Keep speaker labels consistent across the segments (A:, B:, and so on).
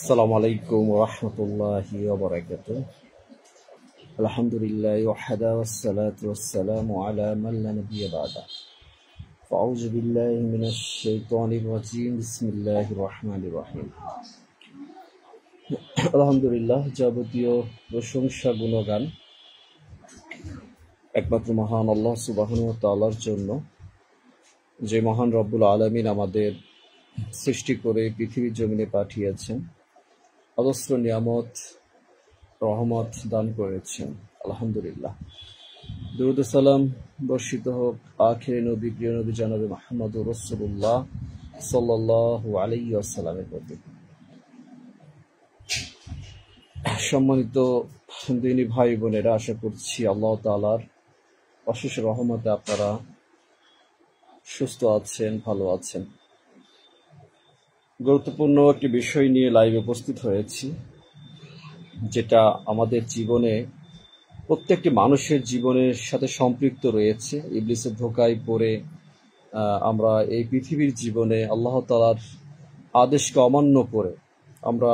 A: আসসালামু আলাইকুম ওয়া রাহমাতুল্লাহি ওয়া বারাকাতুহু। আলহামদুলিল্লাহি ওয়াহদা ওয়াসসালাতু ওয়াসসালামু আলা মান লা নাবিয়্যা বা'দা। ফাউযু বিল্লাহি মিনাশ শাইতানির রাজীম। বিসমিল্লাহির রাহমানির রাহিম। আলহামদুলিল্লাহ, যাবতীয় প্রশংসা গুণগান একমাত্র মহান আল্লাহ সুবহানাহু ওয়া তাআলার জন্য, যে মহান রব্বুল আলামিন আমাদের সৃষ্টি করে পৃথিবীর জমিনে পাঠিয়েছেন, অজস্র নিয়ামত রহমত দান করেছেন। আলহামদুলিল্লাহ, দুরূদ ও সালাম বর্ষিত হোক আখিরে নবী, প্রিয় নবী জনাবে মুহাম্মদুর রাসূলুল্লাহ সাল্লাল্লাহু আলাইহি ওয়াসাল্লামের প্রতি। সম্মানিত দিনী ভাই বোনেরা, আশা করছি আল্লাহ তাআলার অশেষ রহমতে আপনারা সুস্থ আছেন, ভালো আছেন। গুরুত্বপূর্ণ একটি বিষয় নিয়ে লাইভে উপস্থিত হয়েছি, যেটা আমাদের জীবনে, প্রত্যেকটি মানুষের জীবনের সাথে সম্পৃক্ত রয়েছে। ইবলিসের ধোঁকায় পড়ে আমরা এই পৃথিবীর জীবনে আল্লাহ তাআলার আদেশকে অমান্য করে আমরা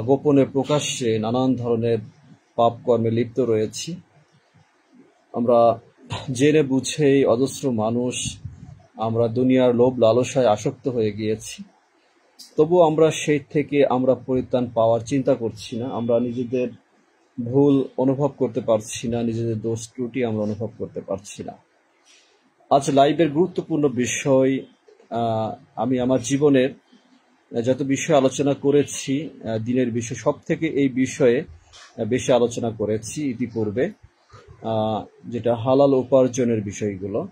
A: গোপনে প্রকাশ্যে নানান ধরনের পাপ কর্মে লিপ্ত রয়েছি। আমরা জেনে বুঝেই অজস্র মানুষ আমরা দুনিয়ার লোভ লালসায় আসক্ত হয়ে গিয়েছি। তবু আমরা সেই থেকে আমরা পরিত্রাণ পাওয়ার চিন্তা করছি না। আমরা নিজেদের ভুল অনুভব করতে পারছি না, নিজেদের দোষ ত্রুটি আমরা অনুভব করতে পারছি না। আজ লাইভের গুরুত্বপূর্ণ বিষয়, আমি আমার জীবনের যত বিষয় আলোচনা করেছি, দিনের বিষয় সব থেকে এই বিষয়ে বেশি আলোচনা করেছি ইতিপূর্বে, যেটা হালাল উপার্জনের বিষয়গুলো।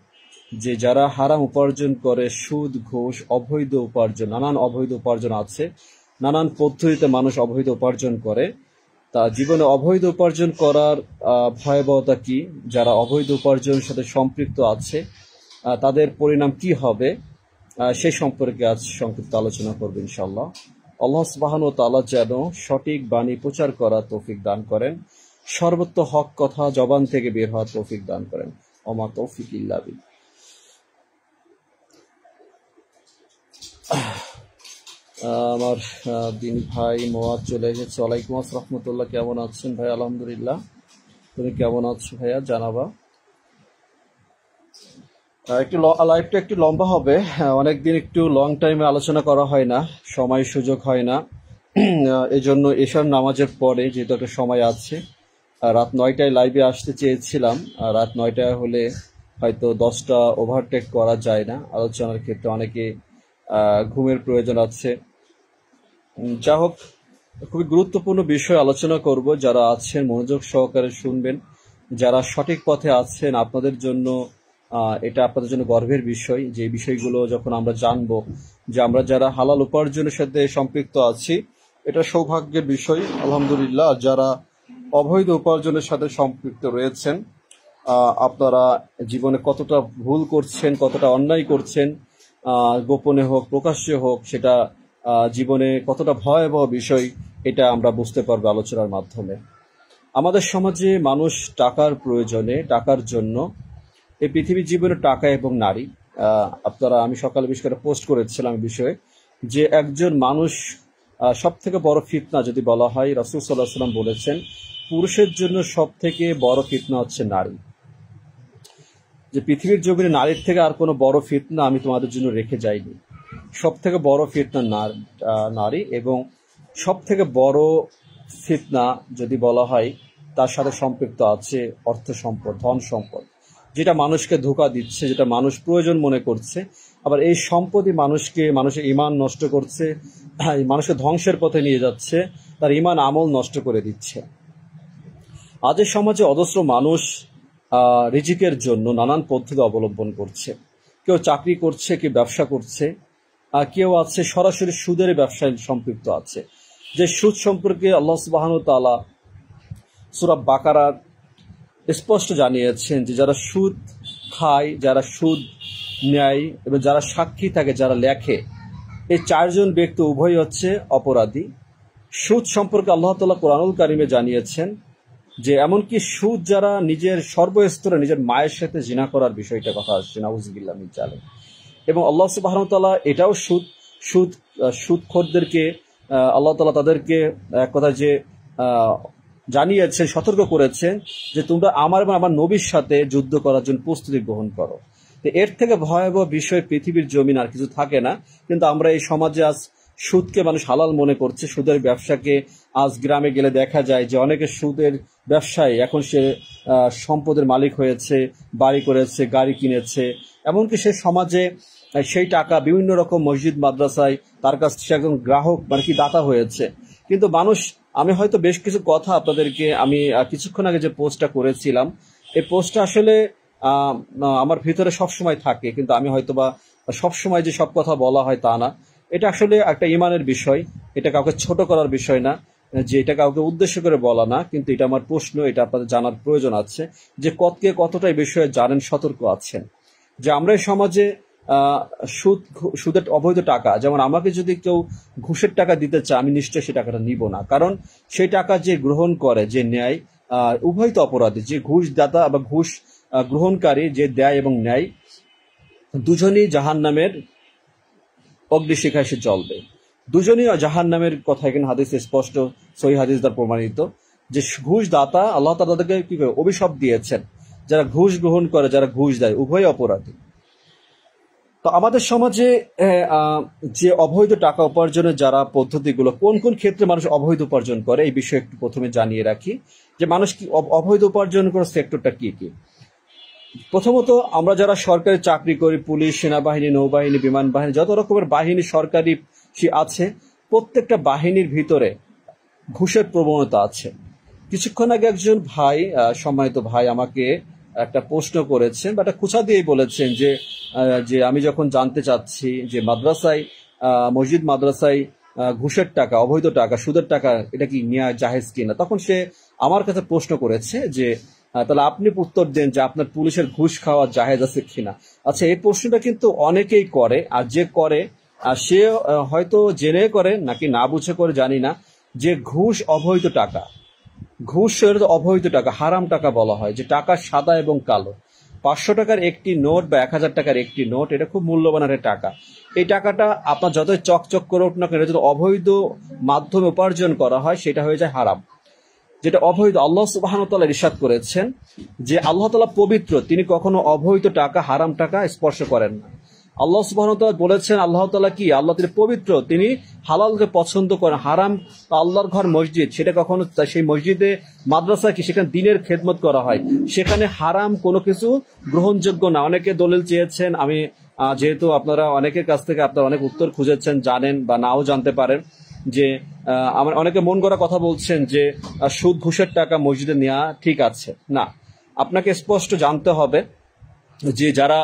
A: যে যারা হারাম উপার্জন করে, সুদ ঘুষ অবৈধ উপার্জন, নানান অবৈধ উপার্জন আছে, নানান পদ্ধতিতে মানুষ অবৈধ উপার্জন করে। তা জীবনে অবৈধ উপার্জন করার ভয়াবহতা কি, যারা অবৈধ উপার্জনের সাথে সম্পৃক্ত আছে তাদের পরিণাম কি হবে, সেই সম্পর্কে আজ সংক্ষিপ্ত আলোচনা করব ইনশাআল্লাহ। আল্লাহ সুবহানাহু ওয়া তাআলা যেন সঠিক বাণী প্রচার করার তৌফিক দান করেন, সর্বত্র হক কথা জবান থেকে বের হওয়ার তৌফিক দান করেন। ওমা তৌফিক ইল্লা বিল্লাহ। আমার দিন ভাই মোয়াজ চলে এসেছে। ওয়ালাইকুম আসসালাম রাহমাতুল্লাহ। কেমন আছেন ভাই? আলহামদুলিল্লাহ, তুমি কেমন আছো ভাইয়া? জানাবা। লাইভটা একটু লম্বা হবে, অনেকদিন একটু লং টাইমে আলোচনা করা হয় না, সময় সুযোগ হয় না। এই জন্য এশার নামাজের পরে যেহেতু একটা সময় আছে, রাত 9টায় লাইভে আসতে চেয়েছিলাম। রাত 9টায় হলে হয়তো 10টা ওভারটেক করা যায় না আলোচনার ক্ষেত্রে, অনেকে ঘুমের প্রয়োজন আছে। যা হোক, খুবই গুরুত্বপূর্ণ বিষয় আলোচনা করব। যারা আছেন মনোযোগ সহকারে শুনবেন, যারা সঠিক পথে আছেন আপনাদের জন্য এটা আপনাদের জন্য গর্বের বিষয়। যে বিষয়গুলো যখন আমরা জানবো যে আমরা যারা হালাল উপার্জনের সাথে সম্পৃক্ত আছি, এটা সৌভাগ্যের বিষয় আলহামদুলিল্লাহ। যারা অবৈধ উপার্জনের সাথে সম্পৃক্ত রয়েছেন, আপনারা জীবনে কতটা ভুল করছেন, কতটা অন্যায় করছেন, গোপনে হোক প্রকাশ্যে হোক, সেটা জীবনে কতটা ভয়াবহ বিষয়, এটা আমরা বুঝতে পারবো আলোচনার মাধ্যমে। আমাদের সমাজে মানুষ টাকার প্রয়োজনে, টাকার জন্য, এই পৃথিবীর জীবনে টাকা এবং নারী, আপনারা, আমি সকালে বেশ করে পোস্ট করেছিলাম বিষয়ে, যে একজন মানুষ সব থেকে বড় ফিতনা যদি বলা হয়, রাসূল সাল্লাল্লাহু আলাইহি ওয়াসাল্লাম বলেছেন পুরুষের জন্য সব থেকে বড় ফিতনা হচ্ছে নারী। যে পৃথিবীর জমিনে নারীর থেকে আর কোনো বড় ফিতনা আমি তোমাদের জন্য রেখে যাইনি। সব থেকে বড় ফিতনা নারী, এবং সব থেকে বড় ফিতনা যদি বলা হয় তার সাথে সম্পৃক্ত আছে অর্থ সম্পদ, ধন সম্পদ, যেটা মানুষকে ধোঁকা দিচ্ছে, যেটা মানুষ প্রয়োজন মনে করছে। আবার এই সম্পদই মানুষের ঈমান নষ্ট করছে, মানুষকে ধ্বংসের পথে নিয়ে যাচ্ছে, তার ঈমান আমল নষ্ট করে দিচ্ছে। আজের সমাজে অজস্র মানুষ রিজিকের জন্য নানান পদ্ধতি অবলম্বন করছে। কেউ চাকরি করছে, কেউ ব্যবসা করছে, কেউ আছে সরাসরি সুদের ব্যবসায় সম্পৃক্ত আছে। যে সুদ সম্পর্কে আল্লাহ সুবহানাহু ওয়া তাআলা সূরা বাকারার স্পষ্ট জানিয়েছেন যে যারা সুদ খায়, যারা সুদ নেয় এবং যারা সাক্ষী থাকে, যারা লেখে, এই চারজন ব্যক্তি উভয় হচ্ছে অপরাধী। সুদ সম্পর্কে আল্লাহ তাআলা কোরআনুল কারিমে জানিয়েছেন যে এমনকি সুদ যারা নিজের সর্বস্তরে নিজের মায়ের সাথে জিনা করার বিষয়টা কথা আসছে, নাউযুবিল্লাহ মিন জালিক। এবং আল্লাহ সুবহানাহু ওয়া তাআলা এটাও সুদখোরদেরকে আল্লাহ তাআলা তাদেরকে এক কথা যে জানিয়েছেন, সতর্ক করেছেন যে তোমরা আমার এবং আমার নবীর সাথে যুদ্ধ করার জন্য প্রস্তুতি গ্রহণ করো। তো এর থেকে ভয়াবহ বিষয় পৃথিবীর জমিন আর কিছু থাকে না। কিন্তু আমরা এই সমাজে আজ সুদকে মানুষ হালাল মনে করছে, সুদের ব্যবসাকে। আজ গ্রামে গেলে দেখা যায় যে অনেকে সুদের ব্যবসায় এখন সে সম্পদের মালিক হয়েছে, বাড়ি করেছে, গাড়ি কিনেছে, এমনকি সে সমাজে সেই টাকা বিভিন্ন রকম মসজিদ মাদ্রাসায় তার কাছ থেকে একজন গ্রাহক মানে কি দাতা হয়েছে। কিন্তু মানুষ, আমি হয়তো বেশ কিছু কথা আপনাদেরকে, আমি কিছুক্ষণ আগে যে পোস্টটা করেছিলাম, এই পোস্টটা আসলে আমার ভিতরে সবসময় থাকে, কিন্তু আমি হয়তো বা সবসময় যে সব কথা বলা হয় তা না। এটা আসলে একটা ইমানের বিষয়, এটা কাউকে ছোট করার বিষয় না, যে এটা কাউকে উদ্দেশ্য করে বলা না, কিন্তু এটা আমার প্রশ্ন, এটা আপনাদের জানার প্রয়োজন আছে যে কতটা এই বিষয়ে জানেন, সতর্ক আছেন। যে আমরা এই সমাজে সুদের অবৈধ টাকা, যেমন আমাকে যদি কেউ ঘুষের টাকা দিতে চায়, আমি নিশ্চয়ই সেই টাকাটা নিব না, কারণ সেই টাকা যে গ্রহণ করে, যে নেয়, উভয় তো অপরাধী। যে ঘুষ দাতা বা ঘুষ গ্রহণকারী, যে দেয় এবং নেয়, দুজনই জাহান্নামের অগ্নিশিখায় সে জ্বলবে। দুজনই জাহান্নামের কথা এখানে হাদিসে স্পষ্ট, সহিহ হাদিস দ্বারা প্রমাণিত। যে ঘুষ দাতা, আল্লাহ তাআলা তাদেরকে কি করে অভিশাপ দিয়েছেন, যারা ঘুষ গ্রহণ করে, যারা ঘুষ দেয়, উভয় অপরাধী। তো আমাদের সমাজে যে অবৈধ টাকা উপার্জনের যারা পদ্ধতিগুলো, কোন কোন ক্ষেত্রে মানুষ অবৈধ উপার্জন করে, এই বিষয়ে একটু প্রথমে জানিয়ে রাখি যে মানুষ কি অবৈধ উপার্জন করে সেক্টরটা কি কি। প্রথমত, আমরা যারা সরকারি চাকরি করি, পুলিশ, সেনাবাহিনী, নৌবাহিনী, বিমান বাহিনী, যত রকমের বাহিনী সরকারি আছে, প্রত্যেকটা বাহিনীর ভিতরে ঘুষের প্রবণতা আছে। কিছুক্ষণ আগে একজন ভাই, সম্মানিত ভাই, আমাকে একটা প্রশ্ন করেছেন বা একটা কুচা দিয়ে বলেছেন যে আমি যখন জানতে চাচ্ছি যে মাদ্রাসায়, মসজিদ মাদ্রাসায় ঘুষের টাকা, অবৈধ টাকা, সুদের টাকা, এটা কি নেওয়া জায়েজ কিনা, তখন সে আমার কাছে প্রশ্ন করেছে যে তাহলে আপনি উত্তর দেন যে আপনার পুলিশের ঘুষ খাওয়া জায়েজ আছে কিনা। আচ্ছা, এই প্রশ্নটা কিন্তু অনেকেই করে, আর যে করে সে হয়তো জেনে করে নাকি না বুঝে করে জানি না, যে ঘুষ অবৈধ টাকা, ঘুষের অবৈধ টাকা, হারাম টাকা বলা হয়, যে টাকা সাদা এবং কালো। 500 টাকার একটি নোট বা 1000 টাকার একটি নোট, এটা খুব মূল্যবান একটা টাকা। এই টাকাটা আপনার যতই চকচক করে উঠ না কেন, যদি অবৈধ মাধ্যমে উপার্জন করা হয়, সেটা হয়ে যায় হারাম, যেটা অবৈধ। আল্লাহ সুবহানাহু ওয়া তাআলা ইরশাদ করেছেন যে আল্লাহ তাআলা পবিত্র, তিনি কখনো অবৈধ টাকা, হারাম টাকা স্পর্শ করেন না। আল্লাহ সুবহানাহু ওয়া তাআলা বলেছেন, আল্লাহ তাআলা কি, আল্লাহ তিনি পবিত্র, তিনি হালালকে পছন্দ করেন। হারাম, আল্লাহর ঘর মসজিদ, সেটা কখনো, সেই মসজিদে মাদ্রাসা কি, সেখানে দ্বীনের খেদমত করা হয়, সেখানে হারাম কোনো কিছু গ্রহণযোগ্য না। অনেকে দলিল চেয়েছেন, আমি যেহেতু আপনারা অনেকের কাছ থেকে আপনারা অনেক উত্তর খুঁজেছেন, জানেন বা নাও জানতে পারেন, যে আমার অনেকে মন গড়া কথা বলছেন যে সুদ ঘুষের টাকা মসজিদে নেওয়া ঠিক আছে না। আপনাকে স্পষ্ট জানতে হবে যে যারা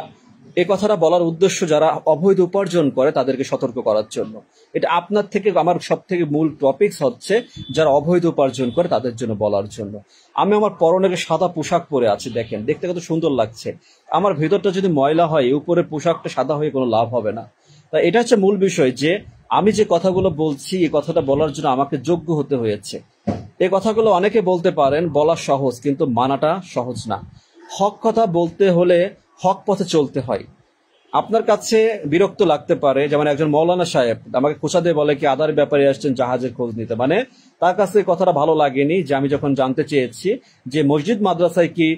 A: এই কথাটা বলার উদ্দেশ্য, যারা অবৈধ উপার্জন করে তাদেরকে সতর্ক করার জন্য। এটা আপনার থেকে আমার সব থেকে মূল টপিকস হচ্ছে যারা অবৈধ উপার্জন করে তাদের জন্য বলার জন্য। আমি আমার পরনের সাদা পোশাক পরে আছি, দেখেন দেখতে কত সুন্দর লাগছে। আমার ভেতরটা যদি ময়লা হয়, উপরে পোশাকটা সাদা হয়ে কোনো লাভ হবে না। তাই এটা হচ্ছে মূল বিষয়, যে আমি যে কথাগুলো বলছি, এই কথাটা বলার জন্য আমাকে যোগ্য হতে হয়েছে। এই কথাগুলো অনেকে বলতে পারেন বলা সহজ, কিন্তু মানাটা সহজ না। হক কথা বলতে হলে হক পথে চলতে হয়। আপনার কাছে বিরক্ত লাগতে পারে, যেমন একজন মৌলানা সাহেব আমাকে খোঁচা দিয়ে বলে কি আদার ব্যাপারে আসছেন জাহাজের খোঁজ নিতে, মানে তার কাছে কথাটা ভালো লাগেনি যে আমি যখন জানতে চেয়েছি যে মসজিদ মাদ্রাসায় কি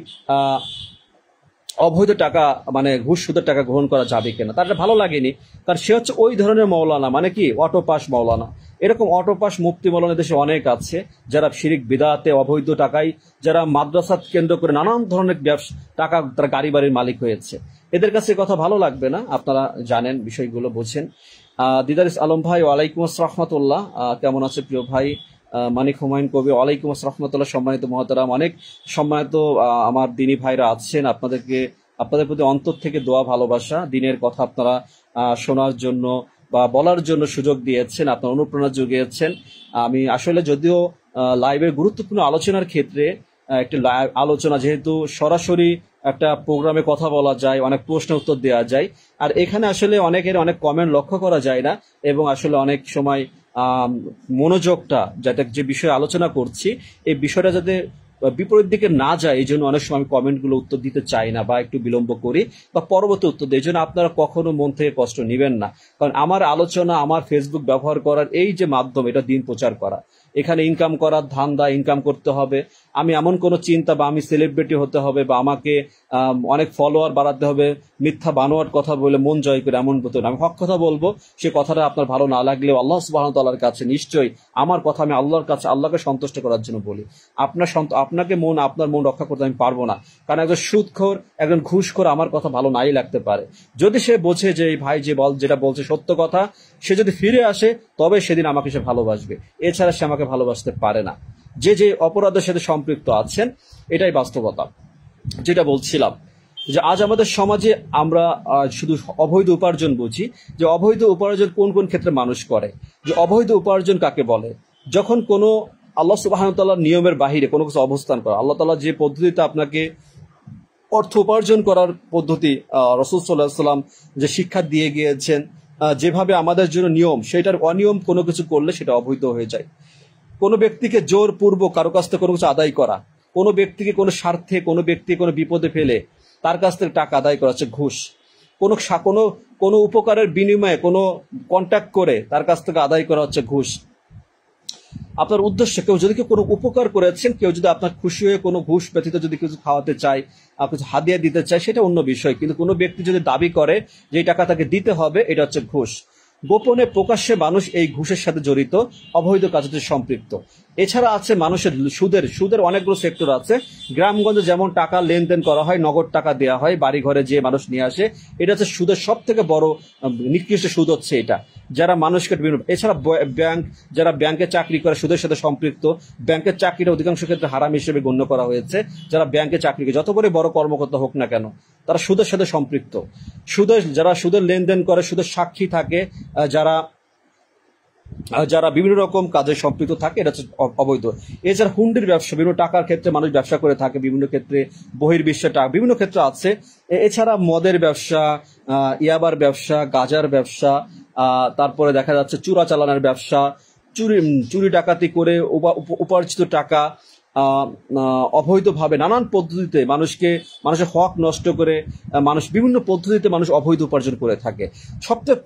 A: অবৈধ টাকা, মানে ঘুষ সুদের টাকা গ্রহণ করা যাবে কিনা, তার ভালো লাগেনি। কারণ সে হচ্ছে ওই ধরনের মৌলানা, মানে কি অটো পাস মৌলানা। এরকম অটো পাস মুফতি মৌলানা দেশে অনেক আছে, যারা শিরিক বিদআতে, অবৈধ টাকায়, যারা মাদ্রাসা কেন্দ্র করে নানান ধরনের টাকা, তারা গাড়ি বাড়ির মালিক হয়েছে। এদের কাছে কথা ভালো লাগবে না, আপনারা জানেন, বিষয়গুলো বোঝেন। দিদারিস আলম ভাই, ওয়ালাইকুম আসসালাম রাহমাতুল্লাহ, কেমন আছে প্রিয় ভাই? মানিক হুমায়ুন কবি, ওয়ালাইকুম আসসালাম রাহমাতুল্লাহ। সম্মানিত মহতারাম, অনেক সম্মানিত আমার দিনী ভাইরা আছেন, আপনাদের প্রতি অন্তর থেকে দোয়া, ভালোবাসা, দিনের কথা আপনারা শোনার জন্য বা বলার জন্য সুযোগ দিয়েছেন, আপনার অনুপ্রেরণা জুগিয়েছেন। আমি আসলে যদিও লাইভের গুরুত্বপূর্ণ আলোচনার ক্ষেত্রে একটি আলোচনা, যেহেতু সরাসরি একটা প্রোগ্রামে কথা বলা যায়, অনেক প্রশ্ন উত্তর দেওয়া যায়, আর এখানে আসলে অনেকের অনেক কমেন্ট লক্ষ্য করা যায় না, এবং আসলে অনেক সময় মনোযোগটা যাতে যে বিষয়ে আলোচনা করছি এই বিষয়টা যাতে বিপরীত দিকে না যায়, এই জন্য অনেক সময় আমি কমেন্টগুলো উত্তর দিতে চাই না বা একটু বিলম্ব করি বা পরবর্তী উত্তর দিই। এই জন্য আপনারা কখনো মন থেকে কষ্ট নেবেন না, কারণ আমার আলোচনা, আমার ফেসবুক ব্যবহার করার এই যে মাধ্যম, এটা দিন প্রচার করা, এখানে ইনকাম করার ধান্দা, ইনকাম করতে হবে, আমি এমন কোনো চিন্তা বা আমি সেলিব্রিটি হতে হবে বা আমাকে অনেক ফলোয়ার বাড়াতে হবে, মিথ্যা বানোয়াট কথা বলে মন জয় করে, এমন হতো না। আমি হক কথা বলবো, সে কথাটা আপনার ভালো না লাগলেও আল্লাহ সুবহানাহু ওয়া তাআলার কাছে নিশ্চয়ই আমার কথা আমি আল্লাহর কাছে, আল্লাহকে সন্তুষ্ট করার জন্য বলি। আপনাকে আপনার মন রক্ষা করতে আমি পারবো না, কারণ একজন সুদখোর, একজন ঘুষখোর আমার কথা ভালো নাই লাগতে পারে। যদি সে বোঝে যে এই ভাই যেটা বলছে সত্য কথা, সে যদি ফিরে আসে তবে সেদিন আমাকে সে ভালোবাসবে, এছাড়া সে আমাকে ভালোবাসতে পারে না। যে অপরাধের সাথে সম্পৃক্ত আছেন, এটাই বাস্তবতা। যেটা বলছিলাম যে আজ আমাদের সমাজে আমরা শুধু অবৈধ উপার্জন বুঝি, যে অবৈধ উপার্জন কোন কোন ক্ষেত্রে মানুষ করে, যে অবৈধ উপার্জন কাকে বলে। যখন কোনো আল্লাহ সুবহানাহু ওয়া তাআলার নিয়মের বাহিরে কোনো কিছু অবস্থান করা, আল্লাহ তাআলা যে পদ্ধতিতে আপনাকে অর্থ উপার্জন করার পদ্ধতি রাসূল সাল্লাল্লাহু আলাইহি ওয়াসাল্লাম যে শিক্ষা দিয়ে গিয়েছেন, যেভাবে আমাদের জন্য নিয়ম, সেটার অনিয়ম কোনো কিছু করলে সেটা অবৈধ হয়ে যায়। কোনো ব্যক্তিকে জোরপূর্বক কারো কাছ থেকে কোনো কিছু আদায় করা, কোনো ব্যক্তিকে কোনো স্বার্থে, কোনো ব্যক্তি কোনো বিপদে ফেলে তার কাছ থেকে টাকা আদায় করা হচ্ছে ঘুষ। কোনো কোনো কোনো উপকারের বিনিময়ে কোনো কন্ট্যাক্ট করে তার কাছ থেকে আদায় করা হচ্ছে ঘুষ। আপনার উদ্দেশ্য, কেউ যদি কোনো উপকার করেছেন, কেউ যদি আপনার খুশি হয়ে কোনো ঘুষ ব্যতীত যদি কিছু খাওয়াতে চায়, কিছু হাদিয়া দিতে চায়, সেটা অন্য বিষয়। কিন্তু কোনো ব্যক্তি যদি দাবি করে যে এই টাকা তাকে দিতে হবে, এটা হচ্ছে ঘুষ। গোপনে প্রকাশ্যে মানুষ এই ঘুষের সাথে জড়িত, অবৈধ কাজে সম্পৃক্ত। এছাড়া আছে মানুষের সুদের অনেকগুলো সেক্টর আছে। গ্রামগঞ্জে যেমন টাকা লেনদেন করা হয়, নগদ টাকা দেওয়া হয়, বাড়ি ঘরে যে মানুষ নিয়ে আসে, এটা হচ্ছে সুদের সব থেকে বড় নিকৃষ্ট সুদ হচ্ছে এটা, যারা মানুষকে এছাড়া যারা ব্যাংকে চাকরি করে সুদের সাথে সম্পৃক্ত, ব্যাংকের চাকরিটা অধিকাংশ ক্ষেত্রে হারাম হিসেবে গণ্য করা হয়েছে। যারা ব্যাংকে চাকরি করে, যত করে বড় কর্মকর্তা হোক না কেন, তারা সুদের সাথে সম্পৃক্ত। যারা সুদের লেনদেন করে, সুদের সাক্ষী থাকে, যারা বিভিন্ন রকম কাজে সম্পৃক্ত থাকে, এটা হচ্ছে অবৈধ। এছাড়া হুন্ডির ব্যবসা, বিভিন্ন টাকার ক্ষেত্রে মানুষ ব্যবসা করে থাকে, বিভিন্ন ক্ষেত্রে বহির্বিশ্বে টাকা বিভিন্ন ক্ষেত্রে আছে। এছাড়া মদের ব্যবসা, ইয়াবার ব্যবসা, গাঁজার ব্যবসা, তারপরে দেখা যাচ্ছে চোরাচালানের ব্যবসা, চুরি ডাকাতি করে উপার্জিত টাকা অবৈধভাবে নানান পদ্ধতিতে মানুষের হক নষ্ট করে মানুষ বিভিন্ন পদ্ধতিতে মানুষ অবৈধ উপার্জন করে থাকে। সবথেকে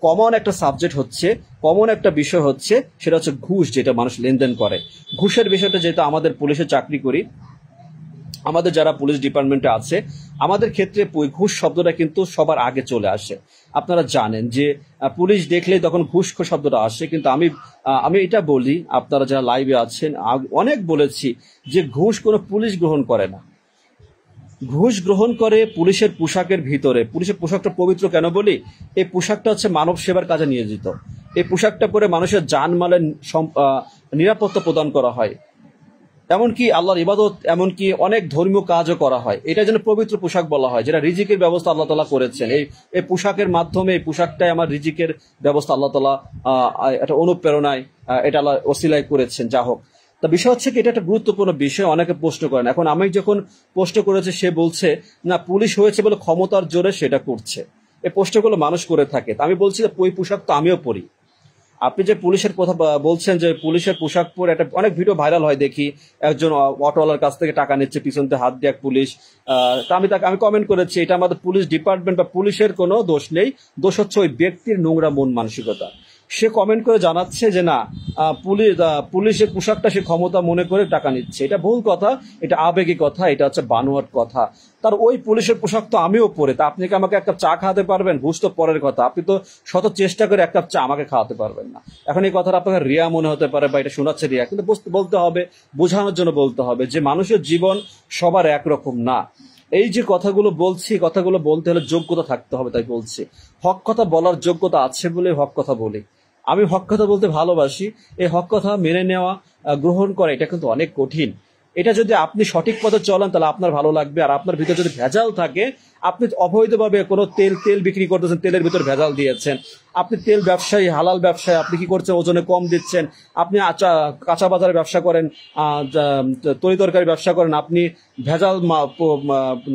A: কমন একটা বিষয় হচ্ছে সেটা হচ্ছে ঘুষ, যেটা মানুষ লেনদেন করে। ঘুষের বিষয়টা, যেহেতু আমাদের পুলিশে চাকরি করি, আমাদের যারা পুলিশ ডিপার্টমেন্টে আছে, আমাদের ক্ষেত্রে ঘুষ শব্দটা কিন্তু সবার আগে চলে আসে। আপনারা জানেন যে পুলিশ দেখলেই তখন ঘুষখোর শব্দটা আসে। কিন্তু আমি এটা বলি, আপনারা যারা লাইভে আছেন, অনেক বলেছি যে ঘুষ কোনো পুলিশ গ্রহণ করে না। ঘুষ গ্রহণ করে পুলিশের পোশাকের ভিতরে। পুলিশের পোশাকটা পবিত্র কেন বলি? এই পোশাকটা হচ্ছে মানব সেবার কাজে নিয়োজিত। এই পোশাকটা পরে মানুষের জানমালের নিরাপত্তা প্রদান করা হয়, এমনকি আল্লাহর ইবাদত, এমনকি অনেক ধর্মীয় কাজও করা হয়। এটা যেন পবিত্র পোশাক বলা হয়, যেটা রিজিকের ব্যবস্থা আল্লাহ তাআলা করেছেন। এই পোশাকের মাধ্যমে, এই পোশাকটাই আমার রিজিকের ব্যবস্থা আল্লাহ তাআলা একটা অনুপ্রেরণায় এটা আল্লাহ ওসিলায় করেছেন। যা হোক, তা বিষয় হচ্ছে কি, এটা একটা গুরুত্বপূর্ণ বিষয়, অনেকে প্রশ্ন করেন। এখন আমি যখন প্রশ্ন করেছে, সে বলছে না পুলিশ হয়েছে বলে ক্ষমতার জোরে সেটা করছে। এই প্রশ্নগুলো মানুষ করে থাকে। তা আমি বলছি যে ওই পোশাক তো আমিও পরি। আপনি যে পুলিশের কথা বলছেন, যে পুলিশের পোশাক পরে একটা অনেক ভিডিও ভাইরাল হয় দেখি, একজন অটোওয়ালার কাছ থেকে টাকা নিচ্ছে, পিছন থেকে হাত দিয়ে এক পুলিশ। তা আমি কমেন্ট করেছি, এটা আমাদের পুলিশ ডিপার্টমেন্ট বা পুলিশের কোনো দোষ নেই, দোষ হচ্ছে ওই ব্যক্তির নোংরা মন মানসিকতা। সে কমেন্ট করে জানাচ্ছে যে না, পুলিশের পোশাকটা সে ক্ষমতা মনে করে টাকা নিচ্ছে। এটা ভুল কথা, এটা আবেগী কথা, এটা হচ্ছে বানোয়াট কথা। তার ওই পুলিশের পোশাক তো আমিও পরে, তা আপনি কি আমাকে এক কাপ চা খাওয়াতে পারবেন? ঘুষ তো পরের কথা, আপনি তো শত চেষ্টা করে এক কাপ চা আমাকে খাওয়াতে পারবেন না। এখন এই কথাটা আপনাকে রিয়া মনে হতে পারে বা এটা শোনাচ্ছে রিয়া, কিন্তু বলতে হবে, বোঝানোর জন্য বলতে হবে যে মানুষের জীবন সবার একরকম না। এই যে কথাগুলো বলছি, কথাগুলো বলতে হলে যোগ্যতা থাকতে হবে, তাই বলছি। হক কথা বলার যোগ্যতা আছে বলে হক কথা বলি। আমি হক কথা বলতে ভালোবাসি। এই হক কথা মেনে নেওয়া, গ্রহণ করা, এটা কিন্তু অনেক কঠিন। এটা যদি আপনি সঠিক পথে চলেন তাহলে আপনার ভালো লাগবে। আর আপনার ভিতরে যদি ভেজাল থাকে, আপনি অবৈধভাবে কোনো তেল বিক্রি করতেছেন, তেলের ভিতর ভেজাল দিয়েছেন, আপনি তেল ব্যবসায়ী, হালাল ব্যবসায়ী, আপনি কি করছেন, ওজনে কম দিচ্ছেন, আপনি কাঁচা বাজারে ব্যবসা করেন, তরি তরকারি ব্যবসা করেন, আপনি ভেজাল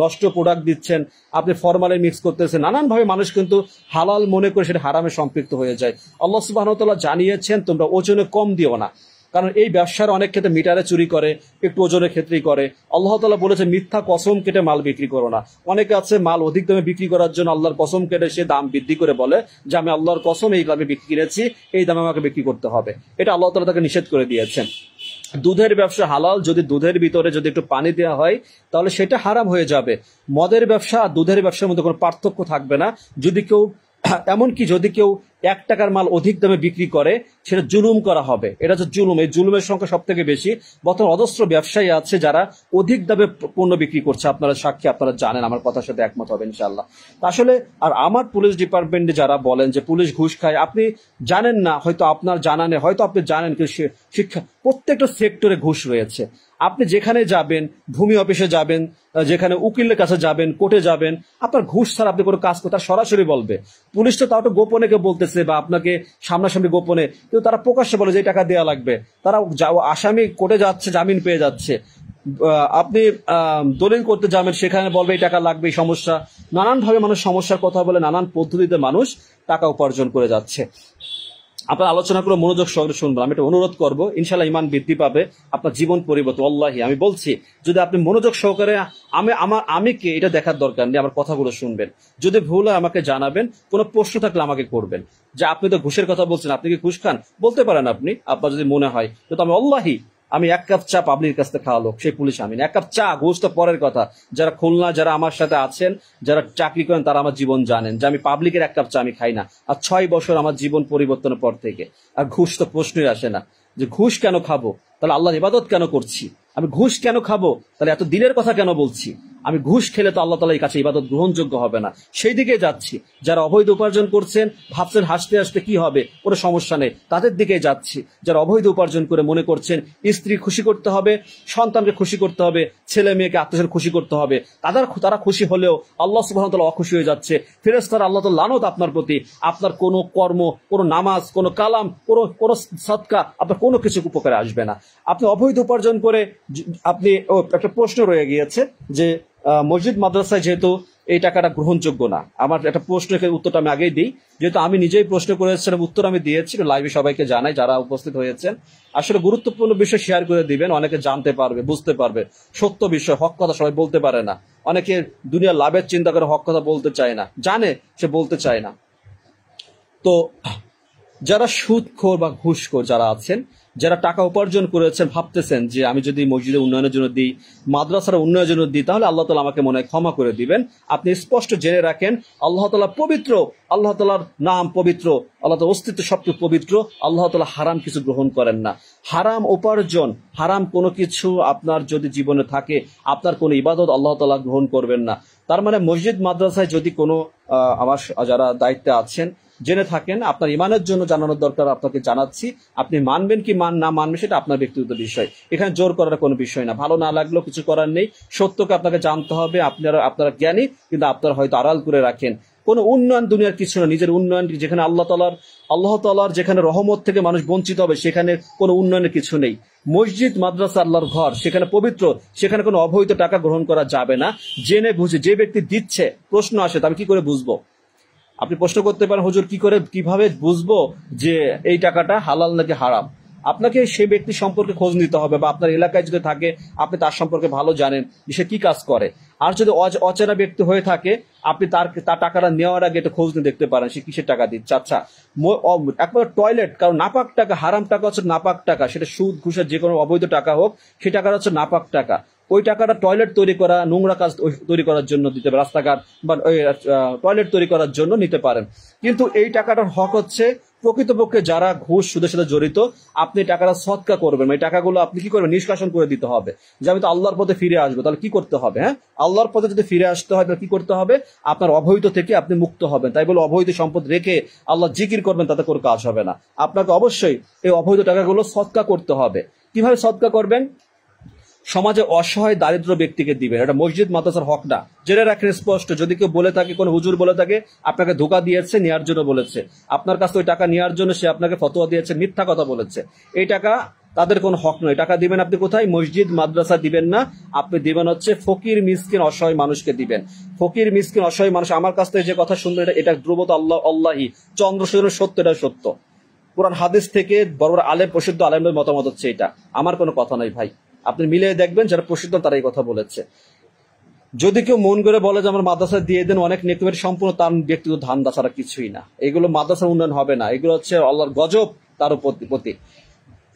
A: নষ্ট প্রোডাক্ট দিচ্ছেন, আপনি ফরমালিন মিক্স করতেছেন, নানানভাবে মানুষ কিন্তু হালাল মনে করে সেটা হারামে সম্পৃক্ত হয়ে যায়। আল্লাহ সুবহানাহু ওয়া তাআলা জানিয়েছেন তোমরা ওজনে কম দিও না, কারণ এই ব্যবসার অনেক ক্ষেত্রে মিটারে চুরি করে, একটু ওজনের ক্ষেত্রেই করে। আল্লাহ তাআলা বলেছে মিথ্যা কসম কেটে মাল বিক্রি করো না। অনেকে আছে মাল অধিক দামে বিক্রি করার জন্য আল্লাহর কসম কেটে সে দাম বৃদ্ধি করে বলে যে আমি আল্লাহর কসম এই দামে বিক্রি কিনেছি, এই দামে আমাকে বিক্রি করতে হবে। এটা আল্লাহ তাআলা তাকে নিষেধ করে দিয়েছেন। দুধের ব্যবসা হালাল, যদি দুধের ভিতরে যদি একটু পানি দেওয়া হয় তাহলে সেটা হারাম হয়ে যাবে। মদের ব্যবসা আর দুধের ব্যবসার মধ্যে কোনো পার্থক্য থাকবে না। যদি কেউ এমনকি যদি কেউ 1 টাকার মাল অধিক দামে বিক্রি করে সেটা জুলুম করা হবে। এটা হচ্ছে জুলুম। এই জুলুমের সংখ্যা সব থেকে বেশি। বর্তমানে অজস্র ব্যবসায়ী আছে যারা অধিক দামে পণ্য বিক্রি করছে, আপনারা সাক্ষী, আপনারা জানেন, আমার কথার সাথে একমত হবে ইনশাআল্লাহ। আসলে আর আমার পুলিশ ডিপার্টমেন্টে যারা বলেন যে পুলিশ ঘুষ খায়, আপনি জানেন না, হয়তো আপনার জানা নেই, হয়তো আপনি জানেন কিন্তু শিক্ষা প্রত্যেকটা সেক্টরে ঘুষ রয়েছে। আপনি যেখানে যাবেন, ভূমি অফিসে যাবেন, যেখানে উকিলের কাছে যাবেন, কোর্টে যাবেন, আপনার ঘুষ ছাড়া আপনি কোনো কাজ করতে, সরাসরি বলবে। পুলিশ তো তাও তো গোপনে কেউ বলতেছে বা আপনাকে সামনাসামনি গোপনে, কিন্তু তারা প্রকাশ্যে বলে যে এই টাকা দেওয়া লাগবে। তারা আসামি কোর্টে যাচ্ছে, জামিন পেয়ে যাচ্ছে। আপনি দলিল করতে যাবেন, সেখানে বলবে এই টাকা লাগবে, এই সমস্যা। নানানভাবে মানুষ সমস্যার কথা বলে, নানান পদ্ধতিতে মানুষ টাকা উপার্জন করে যাচ্ছে। আপনার আলোচনা করে মনোযোগ সহকারে শুনবেন, আমি এটা অনুরোধ করবো। ইনশাল্লাহ ইমান বৃদ্ধি পাবে, আপনার জীবন পরিবর্তন। আল্লাহি আমি বলছি, যদি আপনি মনোযোগ সহকারে আমি কে এটা দেখার দরকার নেই, আমার কথাগুলো শুনবেন। যদি ভুল হয় আমাকে জানাবেন, কোনো প্রশ্ন থাকলে আমাকে করবেন। যে আপনি তো ঘুষের কথা বলছেন, আপনি কি ঘুষ খান, বলতে পারেন আপনি, আপনার যদি মনে হয়। কিন্তু আমি আল্লাহি, আমি 1 কাপ চা পাবলিকের কাছ থেকে খাওয়ালো, সেই পুলিশ আমি না। 1 কাপ চা, ঘুষ তো পরের কথা। যারা খুলনা, যারা আমার সাথে আছেন, যারা চাকরি করেন, তারা আমার জীবন জানেন যে আমি পাবলিকের 1 কাপ চা আমি খাই না। আর 6 বছর আমার জীবন পরিবর্তনের পর থেকে। আর ঘুষ তো প্রশ্নই আসে না। যে ঘুষ কেন খাবো, তাহলে আল্লাহর ইবাদত কেন করছি? আমি ঘুষ কেন খাবো, তাহলে এত দিনের কথা কেন বলছি? আমি ঘুষ খেলে তো আল্লাহ তাআলার কাছে ইবাদত গ্রহণযোগ্য হবে না। সেই দিকে যাচ্ছি। যারা অবৈধ উপার্জন করছেন, ভাবছেন হাসতে হাসতে কি হবে, কোনো সমস্যা নেই, তাদের দিকে যাচ্ছি। যারা অবৈধ উপার্জন করে মনে করছেন স্ত্রী খুশি করতে হবে, সন্তানকে খুশি করতে হবে, ছেলে মেয়েকে আত্মীয় খুশি করতে হবে, তারা খুশি হলেও আল্লাহ সুবহানাহু ওয়া তাআলা অখুশি হয়ে যাচ্ছে। ফেরেশতারা আল্লাহ তাআলা লানত আপনার প্রতি। আপনার কোনো কর্ম, কোনো নামাজ, কোনো কালাম, কোনো সাদকা, আপনার কোনো কিছু উপকারে আসবে না। আপনি অবৈধ উপার্জন করে আপনি একটা প্রশ্ন রয়ে গিয়েছে যে মসজিদ মাদ্রাসায় যেহেতু এই টাকাটা গ্রহণযোগ্য না। আমার একটা প্রশ্নের উত্তরটা আমি আগেই দিই, যেহেতু আমি নিজেই প্রশ্ন করেছিলাম, উত্তর আমি দিয়েছি লাইভে, সবাইকে জানাই যারা উপস্থিত হয়েছেন। আসলে গুরুত্বপূর্ণ বিষয় শেয়ার করে দিবেন, অনেকে জানতে পারবে, বুঝতে পারবে। সত্য বিষয়, হক কথা সবাই বলতে পারে না। অনেকে দুনিয়ার লাভের চিন্তা করে হক কথা বলতে চায় না, জানে সে বলতে চায় না। তো যারা সুদখোর বা ঘুষখোর যারা আছেন, যারা টাকা উপার্জন করেছেন, ভাবতেছেন যে আমি যদি মসজিদের উন্নয়নের জন্য দিই, মাদ্রাসার উন্নয়নের জন্য দিই, তাহলে আল্লাহ তাআলা আমাকে মনে হয় ক্ষমা করে দিবেন। আপনি স্পষ্ট জেনে রাখেন, আল্লাহ তাআলা পবিত্র, আল্লাহ তাআলার নাম পবিত্র, আল্লাহ তাআলার অস্তিত্ব সবচেয়ে পবিত্র। আল্লাহ তাআলা হারাম কিছু গ্রহণ করেন না। হারাম উপার্জন, হারাম কোনো কিছু আপনার যদি জীবনে থাকে, আপনার কোনো ইবাদত আল্লাহ তাআলা গ্রহণ করবেন না। তার মানে মসজিদ মাদ্রাসায় যদি কোনো আমার যারা দায়িত্বে আছেন জেনে থাকেন, আপনার ইমানের জন্য জানানোর দরকার, আপনাকে জানাচ্ছি। আপনি মানবেন কি না মানবেন সেটা আপনার ব্যক্তিগত বিষয়, এখানে জোর করার কোনো বিষয় না। ভালো না লাগলেও কিছু করার নেই, সত্যকে আপনাকে জানতে হবে। আপনারা জ্ঞানী, কিন্তু আপনারা হয়তো আড়াল করে রাখেন। কোনো উন্নয়ন দুনিয়ার কিছু না, নিজের উন্নয়ন। যেখানে আল্লাহ তাআলার যেখানে রহমত থেকে মানুষ বঞ্চিত হবে, সেখানে কোনো উন্নয়নের কিছু নেই। মসজিদ মাদ্রাসা আল্লাহর ঘর, সেখানে পবিত্র, সেখানে কোনো অবৈধ টাকা গ্রহণ করা যাবে না। জেনে বুঝে যে ব্যক্তি দিচ্ছে, প্রশ্ন আসে আমি কি করে বুঝবো? আপনি প্রশ্ন করতে পারেন, হুজুর কিভাবে বুঝবো যে এই টাকাটা হালাল নাকি হারাম? আপনাকে সেই ব্যক্তি সম্পর্কে খোঁজ নিতে হবে, বা আপনার এলাকায় যদি থাকে আপনি তার সম্পর্কে ভালো জানেন যে সে কি কাজ করে। আর যদি অচেনা ব্যক্তি হয়ে থাকে, আপনি তার টাকাটা নেওয়ার আগে একটু খোঁজ নিয়ে দেখতে পারেন সে কিসের টাকা দিচ্ছে। আচ্ছা, একবার টয়লেট, কারণ নাপাক টাকা, হারাম টাকা হচ্ছে নাপাক টাকা, সেটা সুদ ঘুষের যে কোনো অবৈধ টাকা হোক, সেই টাকাটা হচ্ছে নাপাক টাকা। ওই টাকাটা টয়লেট তৈরি করা, নোংরা কাজ তৈরি করার জন্য দিতে পারেন, রাস্তাঘাট বা টয়লেট তৈরি করার জন্য নিতে পারেন। কিন্তু এই টাকাটার হক হচ্ছে প্রকৃতপক্ষে যারা ঘুষ সুদের সাথে জড়িত, আপনি টাকাটা সদকা করবেন। এই টাকাগুলো আপনি কি করবেন? নিষ্কাশন করে দিতে হবে। যে আমি তো আল্লাহর পথে ফিরে আসবো, তাহলে কি করতে হবে? হ্যাঁ, আল্লাহর পথে যদি ফিরে আসতে হয় তাহলে কি করতে হবে? আপনার অবৈধ থেকে আপনি মুক্ত হবেন। তাই বলে অবৈধ সম্পদ রেখে আল্লাহ জিকির করবেন, তাতে কোনো কাজ হবে না। আপনাকে অবশ্যই এই অবৈধ টাকাগুলো সদকা করতে হবে। কিভাবে সদকা করবেন? সমাজে অসহায় দারিদ্র ব্যক্তিকে দিবেন। এটা মসজিদ মাদ্রাসার হক না। জেনে রাখেন স্পষ্ট, যদি কেউ বলে থাকে, কোনো হুজুর বলে থাকে আপনাকে ধোঁকা দিয়েছে, নেওয়ার জন্য বলেছে, আপনার কাছে ওই টাকা নেওয়ার জন্য সে আপনাকে ফতোয়া দিয়েছে, মিথ্যা কথা বলেছে, এই টাকা তাদের কোনো হক নয়। টাকা দিবেন আপনি কোথায়? মসজিদ মাদ্রাসা দিবেন না, আপনি দিবেন হচ্ছে ফকির মিসকিন অসহায় মানুষকে দিবেন। ফকির মিসকিন অসহায় মানুষ আমার কাছ থেকে যে কথা শুনবেন, এটা ধ্রুবত আল্লাহ আল্লাহি চন্দ্রসূর্য সত্য, এটা সত্য। কোরআন হাদিস থেকে বড় বড় আলেম, প্রসিদ্ধ আলেমদের মতামত হচ্ছে এটা, আমার কোনো কথা নাই ভাই। আপনি মিলিয়ে দেখবেন, যারা প্রসিদ্ধ তারা এই কথা বলেছে। যদি কেউ মন করে বলে যে আমার মাদ্রাসা দিয়ে দেন, অনেক নেকমের সম্পূর্ণ তার ব্যক্তিগত ধান্দা ছাড়া কিছুই না। এগুলো মাদ্রাসার উন্নয়ন হবে না, এগুলো হচ্ছে আল্লাহর গজব তার প্রতি।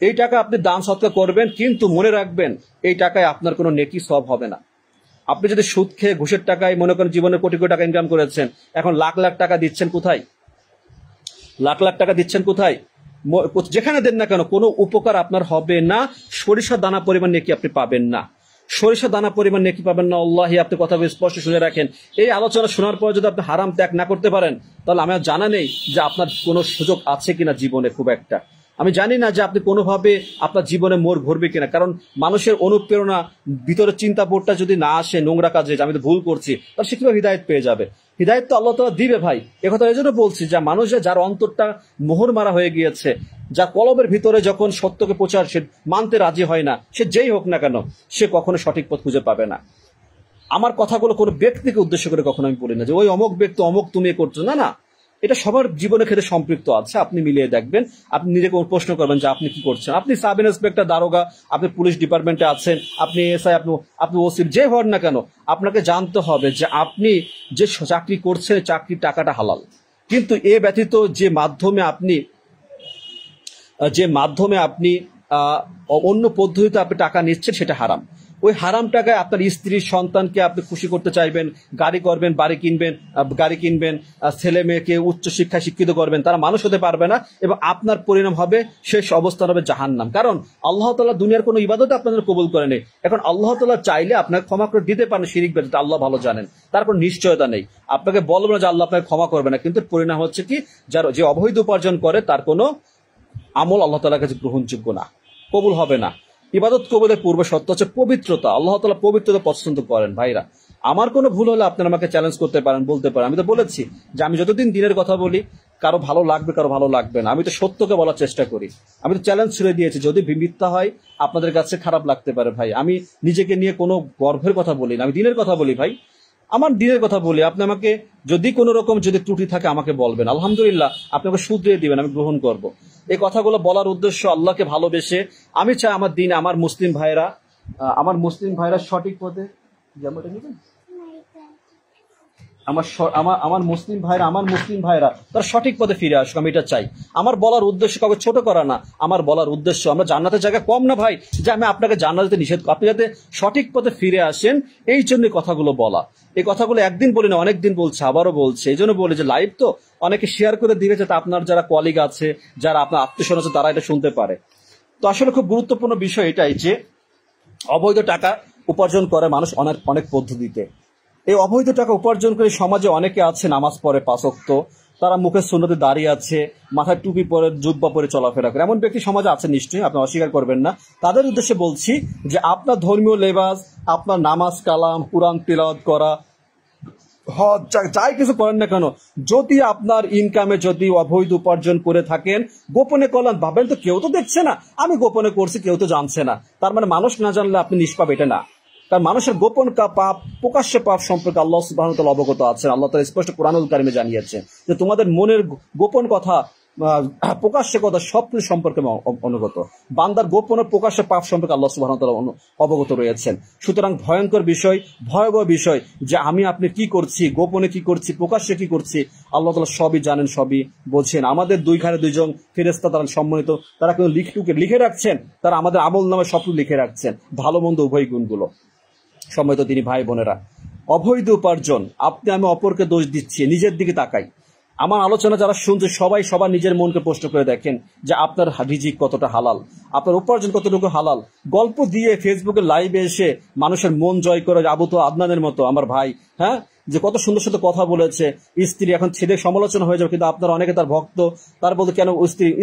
A: এই টাকা আপনি দান সৎকার করবেন, কিন্তু মনে রাখবেন এই টাকায় আপনার কোনো নেকি সওয়াব হবে না। আপনি যদি সুদ খেয়ে ঘুষের টাকায় মনে করেন জীবনে কোটি কোটি টাকা ইনকাম করেছেন, এখন লাখ লাখ টাকা দিচ্ছেন কোথায়? লাখ লাখ টাকা দিচ্ছেন কোথায়? যেখানে দেন না কেন কোনো উপকার আপনার হবে না। সরিষা দানা পরিমাণ নেকি আপনি পাবেন না, সরিষা দানা পরিমাণ নেকি পাবেন না। আল্লাহি আপনি কথা স্পষ্ট শুনে রাখেন। এই আলোচনা শোনার পর যদি আপনি হারাম ত্যাগ না করতে পারেন, তাহলে আমার জানা নেই যে আপনার কোনো সুযোগ আছে কিনা জীবনে। খুব একটা আমি জানি না যে আপনি কোনোভাবে আপনার জীবনে মোড় ঘুরবে কিনা। কারণ মানুষের অনুপ্রেরণা, ভিতরে চিন্তাবোধটা যদি না আসে নোংরা কাজে, যে আমি তো ভুল করছি, তাহলে সে কিভাবে হিদায়ত পেয়ে যাবে? হিদায়ত তো আল্লাহ তাআলা দিবে ভাই। একথা এই জন্য বলছি, যে মানুষের যার অন্তরটা মোহর মারা হয়ে গিয়েছে, যা কলবের ভিতরে যখন সত্যকে প্রচার সে মানতে রাজি হয় না, সে যেই হোক না কেন, সে কখনো সঠিক পথ খুঁজে পাবে না। আমার কথাগুলো কোনো ব্যক্তিকে উদ্দেশ্য করে কখনো আমি বলি না যে ওই অমুক ব্যক্তি অমুক তুমি করছো, না না, এটা সবার জীবনের ক্ষেত্রে সম্পৃক্ত আছে। আপনি মিলিয়ে দেখবেন, আপনি নিজেকে প্রশ্ন করবেন যে আপনি কি করছেন। আপনি সাব ইন্সপেক্টর, দারোগা, আপনি পুলিশ ডিপার্টমেন্টে আছেন, আপনি এসআই, আপনি ওসি, যে হন না কেন, আপনাকে জানতে হবে যে আপনি যে চাকরি করছেন চাকরির টাকাটা হালাল। কিন্তু এ ব্যতীত যে মাধ্যমে আপনি অন্য পদ্ধতিতে আপনি টাকা নিচ্ছেন, সেটা হারাম। ওই হারাম টাকায় আপনার স্ত্রী সন্তানকে আপনি খুশি করতে চাইবেন, গাড়ি করবেন, গাড়ি কিনবেন, ছেলে মেয়েকে উচ্চ শিক্ষায় শিক্ষিত করবেন, তারা মানুষ হতে পারবে না, এবং আপনার পরিণাম হবে, শেষ অবস্থান হবে জাহান্নাম। কারণ আল্লাহ তাআলা দুনিয়ার কোনো ইবাদত আপনাদের কবুল করেনি। এখন আল্লাহ তাআলা চাইলে আপনাকে ক্ষমা করে দিতে পারেন শিরিক ব্যতীত, আল্লাহ ভালো জানেন। তারপর নিশ্চয়তা নেই, আপনাকে বলবো না যে আল্লাহ আপনাকে ক্ষমা করবে না, কিন্তু পরিণাম হচ্ছে কি, যে অবৈধ উপার্জন করে তার কোনো আমল আল্লাহ তাআলার কাছে গ্রহণযোগ্য না, কবুল হবে না। ইবাদত কবুলের পূর্ব শর্ত হচ্ছে পবিত্রতা। আল্লাহ তাআলা পবিত্রতা পছন্দ করেন। ভাইরা, আমার কোনো ভুল হলে আপনারা আমাকে চ্যালেঞ্জ করতে পারেন, বলতে পারেন। আমি তো বলেছি যে আমি যতদিন দিনের কথা বলি, কারো ভালো লাগবে কারো ভালো লাগবে না, আমি তো সত্যকে বলার চেষ্টা করি। আমি তো চ্যালেঞ্জ ছেড়ে দিয়েছি, যদি মিথ্যা হয় আপনাদের কাছে খারাপ লাগতে পারে ভাই। আমি নিজেকে নিয়ে কোনো গর্বের কথা বলি না, আমি দিনের কথা বলি ভাই, আমার দিনের কথা বলি। আপনি আমাকে যদি কোনো রকম যদি ত্রুটি থাকে আমাকে বলবেন, আলহামদুলিল্লাহ, আপনাকে শুধরিয়ে দিবেন, আমি গ্রহণ করব। এই কথাগুলো বলার উদ্দেশ্য আল্লাহকে ভালোবেসে আমি চাই আমার দিন, আমার মুসলিম ভাইরা সঠিক পথে, আমার মুসলিম ভাইরা তারা সঠিক পথে ফিরে আসুক, আমি এটা চাই। আমার বলার উদ্দেশ্য কাউকে ছোট করা না, আমার বলার উদ্দেশ্য আমরা জান্নাতের জায়গা কম না ভাই, যে আমি আপনাকে জান্নাতে নিষেধ, আপনি যাতে সঠিক পথে ফিরে আসেন, এই জন্য কথাগুলো বলা। এই কথাগুলো একদিন বলি না, অনেকদিন বলছে, আবারও বলছে। এই জন্য বলি যে লাইভ তো অনেকে শেয়ার করে দিবে, যাতে আপনার যারা কলিগ আছে, যারা আপনার আত্মীয়স্বজন আছে, তারা এটা শুনতে পারে। তো আসলে খুব গুরুত্বপূর্ণ বিষয় এটাই যে অবৈধ টাকা উপার্জন করে মানুষ অনেক পদ্ধতিতে। এই অবৈধ টাকা উপার্জন করে সমাজে অনেকে আছে নামাজ পড়ে 5 ওয়াক্ত, তারা মুখের সুন্নতে দাঁড়িয়ে আছে, মাথায় টুপি পরে জুব্বা পরে চলাফেরা করে, এমন ব্যক্তি সমাজে আছে নিশ্চয়ই, আপনি অস্বীকার করবেন না। তাদের উদ্দেশ্যে বলছি যে আপনার ধর্মীয় লেবাস, আপনার নামাজ কালাম, কুরআন তিলাওয়াত করা, হজ, যাই কিছু করেন না কেন, যদি আপনার ইনকামে যদি অবৈধ উপার্জন করে থাকেন, গোপনে করলেন, ভাবেন তো কেউ তো দেখছে না, আমি গোপনে করছি, কেউ তো জানছে না, তার মানে মানুষ না জানলে আপনি নিষ্পাপ, এটা না। কারণ মানুষের গোপন পাপ, প্রকাশ্য পাপ সম্পর্কে আল্লাহ সুবহানাহু ওয়া তাআলা অবগত আছেন। আল্লাহ তাআলা স্পষ্ট কোরআনুল কারিমে জানিয়েছেন যে তোমাদের মনের গোপন কথা, প্রকাশ্য কথা সব সম্পর্কে অনুগত। বান্দার গোপন ও প্রকাশ্য পাপ সম্পর্কে আল্লাহ সুবহানাহু ওয়া তাআলা অবগত রয়েছেন। সুতরাং ভয়ঙ্কর বিষয়, ভয়াবহ বিষয় যে আমি আপনি কি করছি, গোপনে কি করছি, প্রকাশ্যে কি করছি, আল্লাহ তাআলা সবই জানেন, সবই বোঝেন। আমাদের দুইখানে দুইজন ফেরেশতা, তারা সম্মানিত, তারা কিন্তু লিখে রাখছেন, তারা আমাদের আমল নামে সব লিখে রাখছেন, ভালো মন্দ উভয় গুণগুলো। সম্মানিত তিনি ভাই বোনেরা, অবৈধ উপার্জন, আপনি আমি অপরকে দোষ দিচ্ছি, নিজের দিকে তাকাই। আমার আলোচনা যারা শুনছে সবাই সবার নিজের মনকে প্রশ্ন করে দেখেন যে আপনার রিজিক কতটা হালাল, আপনার উপার্জন কতটুকু হালাল। গল্প দিয়ে ফেসবুকে লাইভে এসে মানুষের মন জয় করে, আদনানের মতো আমার ভাই, হ্যাঁ, যে কত সুন্দর সুন্দর কথা বলেছে, স্ত্রী এখন ছেলে সমালোচনা হয়ে যাবে, কিন্তু আপনার অনেকে তার ভক্ত, তার বলতে কেন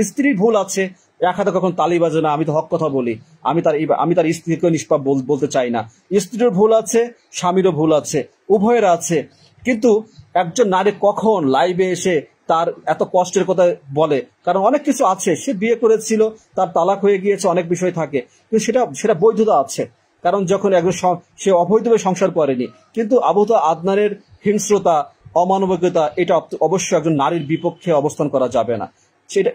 A: স্ত্রীর ভুল আছে, এক হাতে কখন তালি বাজে না। আমি তো হক কথা বলি, আমি তার স্ত্রীকে নিষ্পাপ বলতে চাই না। স্ত্রীর ভুল আছে, স্বামীরও ভুল আছে, উভয়ের আছে। কিন্তু একজন নারী কখন লাইভে এসে তার এত কষ্টের কথা বলে? কারণ অনেক কিছু আছে, সে বিয়ে করেছিল, তার তালাক হয়ে গিয়েছে, অনেক বিষয় থাকে, কিন্তু সেটা বৈধতা আছে। কারণ যখন একজন সে অবৈধভাবে সংসার করেনি, কিন্তু আবু আদনানের হিংস্রতা, অমানবিকতা, এটা অবশ্যই একজন নারীর বিপক্ষে অবস্থান করা যাবে না।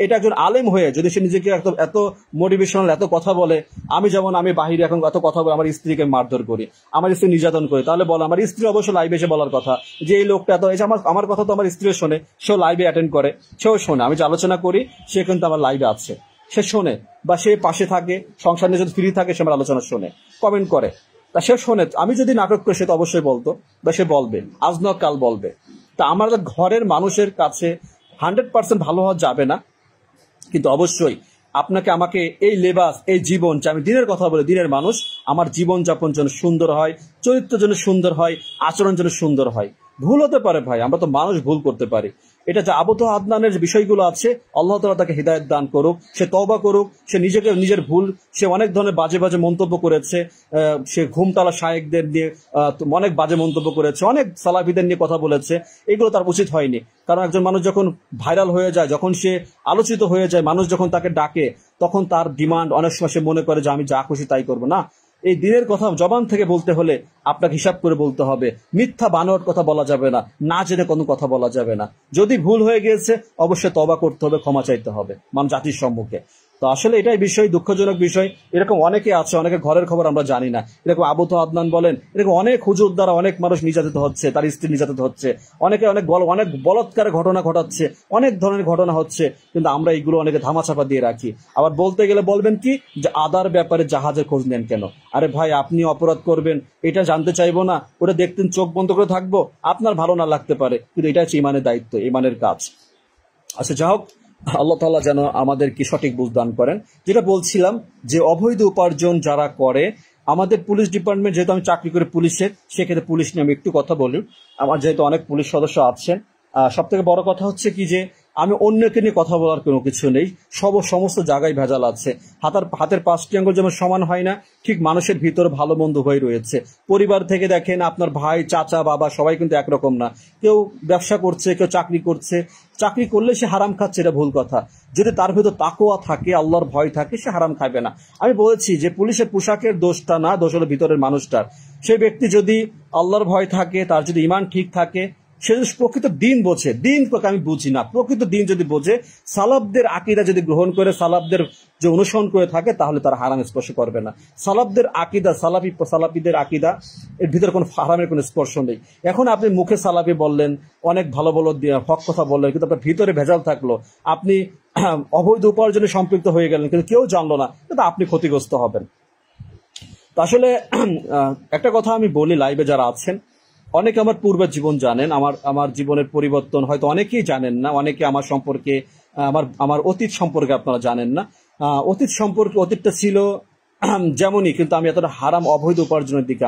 A: এটা একজন আলেম হয়ে যদি সে নিজেকে এত মোটিভেশনাল এত কথা বলে, আমি বাহিরে এখন এত কথা বলে আমার স্ত্রীকে মারধর করি, আমার স্ত্রী নির্যাতন করি, তাহলে বলো আমার স্ত্রী অবশ্য লাইভে এসে বলার কথা যে এই লোকটা এত এসে আমার কথা তো আমার স্ত্রীও শোনে, সেও লাইভে অ্যাটেন্ড করে, সেও শোনে, আমি যে আলোচনা করি সে কিন্তু আমার লাইভে আছে, সে শোনে, বা সে পাশে থাকে, সংসার নিয়ে যদি ফ্রি থাকে সে আমার আলোচনা শোনে, কমেন্ট করে, তা সে শোনে। আমি যদি নাটক করি সে তো অবশ্যই বলতো, বা সে বলবে, আজ না কাল বলবে। তা আমার ঘরের মানুষের কাছে 100% ভালো হওয়া যাবে না, কিন্তু অবশ্যই আপনাকে আমাকে এই লেবাস, এই জীবন, যে আমি দিনের কথা বলি, দিনের মানুষ, আমার জীবন যাপন যেন সুন্দর হয়, চরিত্র যেন সুন্দর হয়, আচরণ যেন সুন্দর হয়। ভুল হতে পারে ভাই, আমরা তো মানুষ, ভুল করতে পারি। এটা যে আবু আদনানের যে বিষয়গুলো আছে, আল্লাহ তাআলা তাকে হিদায়াত দান করুক, সে তওবা করুক, সে নিজের ভুল, সে অনেক ধরনের বাজে বাজে মন্তব্য করেছে, সে ঘুমটালা শায়েকদের নিয়ে অনেক বাজে মন্তব্য করেছে, অনেক সালাফিদের নিয়ে কথা বলেছে, এগুলো তার উচিত হয়নি। কারণ একজন মানুষ যখন ভাইরাল হয়ে যায়, যখন সে আলোচিত হয়ে যায়, মানুষ যখন তাকে ডাকে, তখন তার ডিমান্ড অনেক সময় সে মনে করে যে আমি যা খুশি তাই করবো না। এই দিনের কথা জবান থেকে বলতে হলে আপনাকে হিসাব করে বলতে হবে, মিথ্যা বানোয়াট কথা বলা যাবে না, না জেনে কোনো কথা বলা যাবে না। যদি ভুল হয়ে গিয়েছে অবশ্যই তওবা করতে হবে, ক্ষমা চাইতে হবে জাতির সম্মুখে। তো আসলে এটাই বিষয়, দুঃখজনক বিষয়। এরকম অনেকে আছে, অনেকে ঘরের খবর আমরা জানি না। এরকম আবু আদনান বলেন, এরকম অনেক হুজুর দ্বারা অনেক মানুষ নির্যাতিত হচ্ছে, তার স্ত্রী নির্যাতিত হচ্ছে, অনেকে অনেক বলৎকারের ঘটনা ঘটাচ্ছে, অনেক ধরনের ঘটনা হচ্ছে, কিন্তু আমরা এইগুলো অনেকে ধামাচাপা দিয়ে রাখি। আবার বলতে গেলে বলবেন কি যে আদার ব্যাপারে জাহাজের খোঁজ নেন কেন? আরে ভাই, আপনি অপরাধ করবেন, এটা জানতে চাইবো না? ওটা দেখতেন, চোখ বন্ধ করে থাকবো? আপনার ভালো না লাগতে পারে, কিন্তু এটা হচ্ছে ইমানের দায়িত্ব, ইমানের কাজ। আচ্ছা, যা হোক, আল্লাহ তাআলা যেন আমাদেরকে সঠিক বুঝ দান করেন। যেটা বলছিলাম যে অবৈধ উপার্জন যারা করে, আমাদের পুলিশ ডিপার্টমেন্ট, যেহেতু আমি চাকরি করি পুলিশের, সেক্ষেত্রে পুলিশ নিয়ে আমি একটু কথা বলি। আমার যেহেতু অনেক পুলিশ সদস্য আছেন, সব থেকে বড় কথা হচ্ছে কি যে আমি অন্যকে নিয়ে কথা বলার কোনো কিছু নেই। সমস্ত জায়গায় ভেজাল আছে। হাতের 5টি আঙ্গুল যেমন সমান হয় না, ঠিক মানুষের ভিতরে ভালো মন্দ হয়ে রয়েছে। পরিবার থেকে দেখেন, আপনার ভাই, চাচা, বাবা সবাই কিন্তু একরকম না। কেউ ব্যবসা করছে, কেউ চাকরি করছে। চাকরি করলে সে হারাম খাচ্ছে, এটা ভুল কথা। যদি তার ভিতর তাকওয়া থাকে, আল্লাহর ভয় থাকে, সে হারাম খাবে না। আমি বলেছি যে পুলিশের পোশাকের দোষটা না, দোষ হলো ভিতরের মানুষটার। সেই ব্যক্তি যদি আল্লাহর ভয় থাকে, তার যদি ঈমান ঠিক থাকে, সে যদি প্রকৃত দিন বোঝে, দিন আমি বুঝি না, প্রকৃত দিন যদি বোঝে, সালাফদের আকীদা যদি গ্রহণ করে, সালাফদের যে অনুসরণ করে থাকে, তাহলে তারা হারাম স্পর্শ করবে না। সালাফদের আকীদা, সালাফিদের আকীদা, এর ভিতরে কোনো হারামের কোনো স্পর্শ নেই। এখন আপনি মুখে সালাফি বললেন, অনেক ভালো ভালো হক কথা বললেন, কিন্তু আপনার ভিতরে ভেজাল থাকলো, আপনি অবৈধ উপার্জনে সম্পৃক্ত হয়ে গেলেন, কিন্তু কেউ জানলো না, কিন্তু আপনি ক্ষতিগ্রস্ত হবেন। তো আসলে একটা কথা আমি বলি, লাইভে যারা আছেন, অনেকে আমার পূর্বের জীবন জানেন, আমার জীবনের পরিবর্তন হয়তো অনেকেই জানেন না, অনেকে আমার সম্পর্কে, আমার অতীত সম্পর্কে আপনারা জানেন না। অতীতটা ছিল যেমনই, কিন্তু আমি এতটা হারাম অবৈধ উপার্জনের দিকে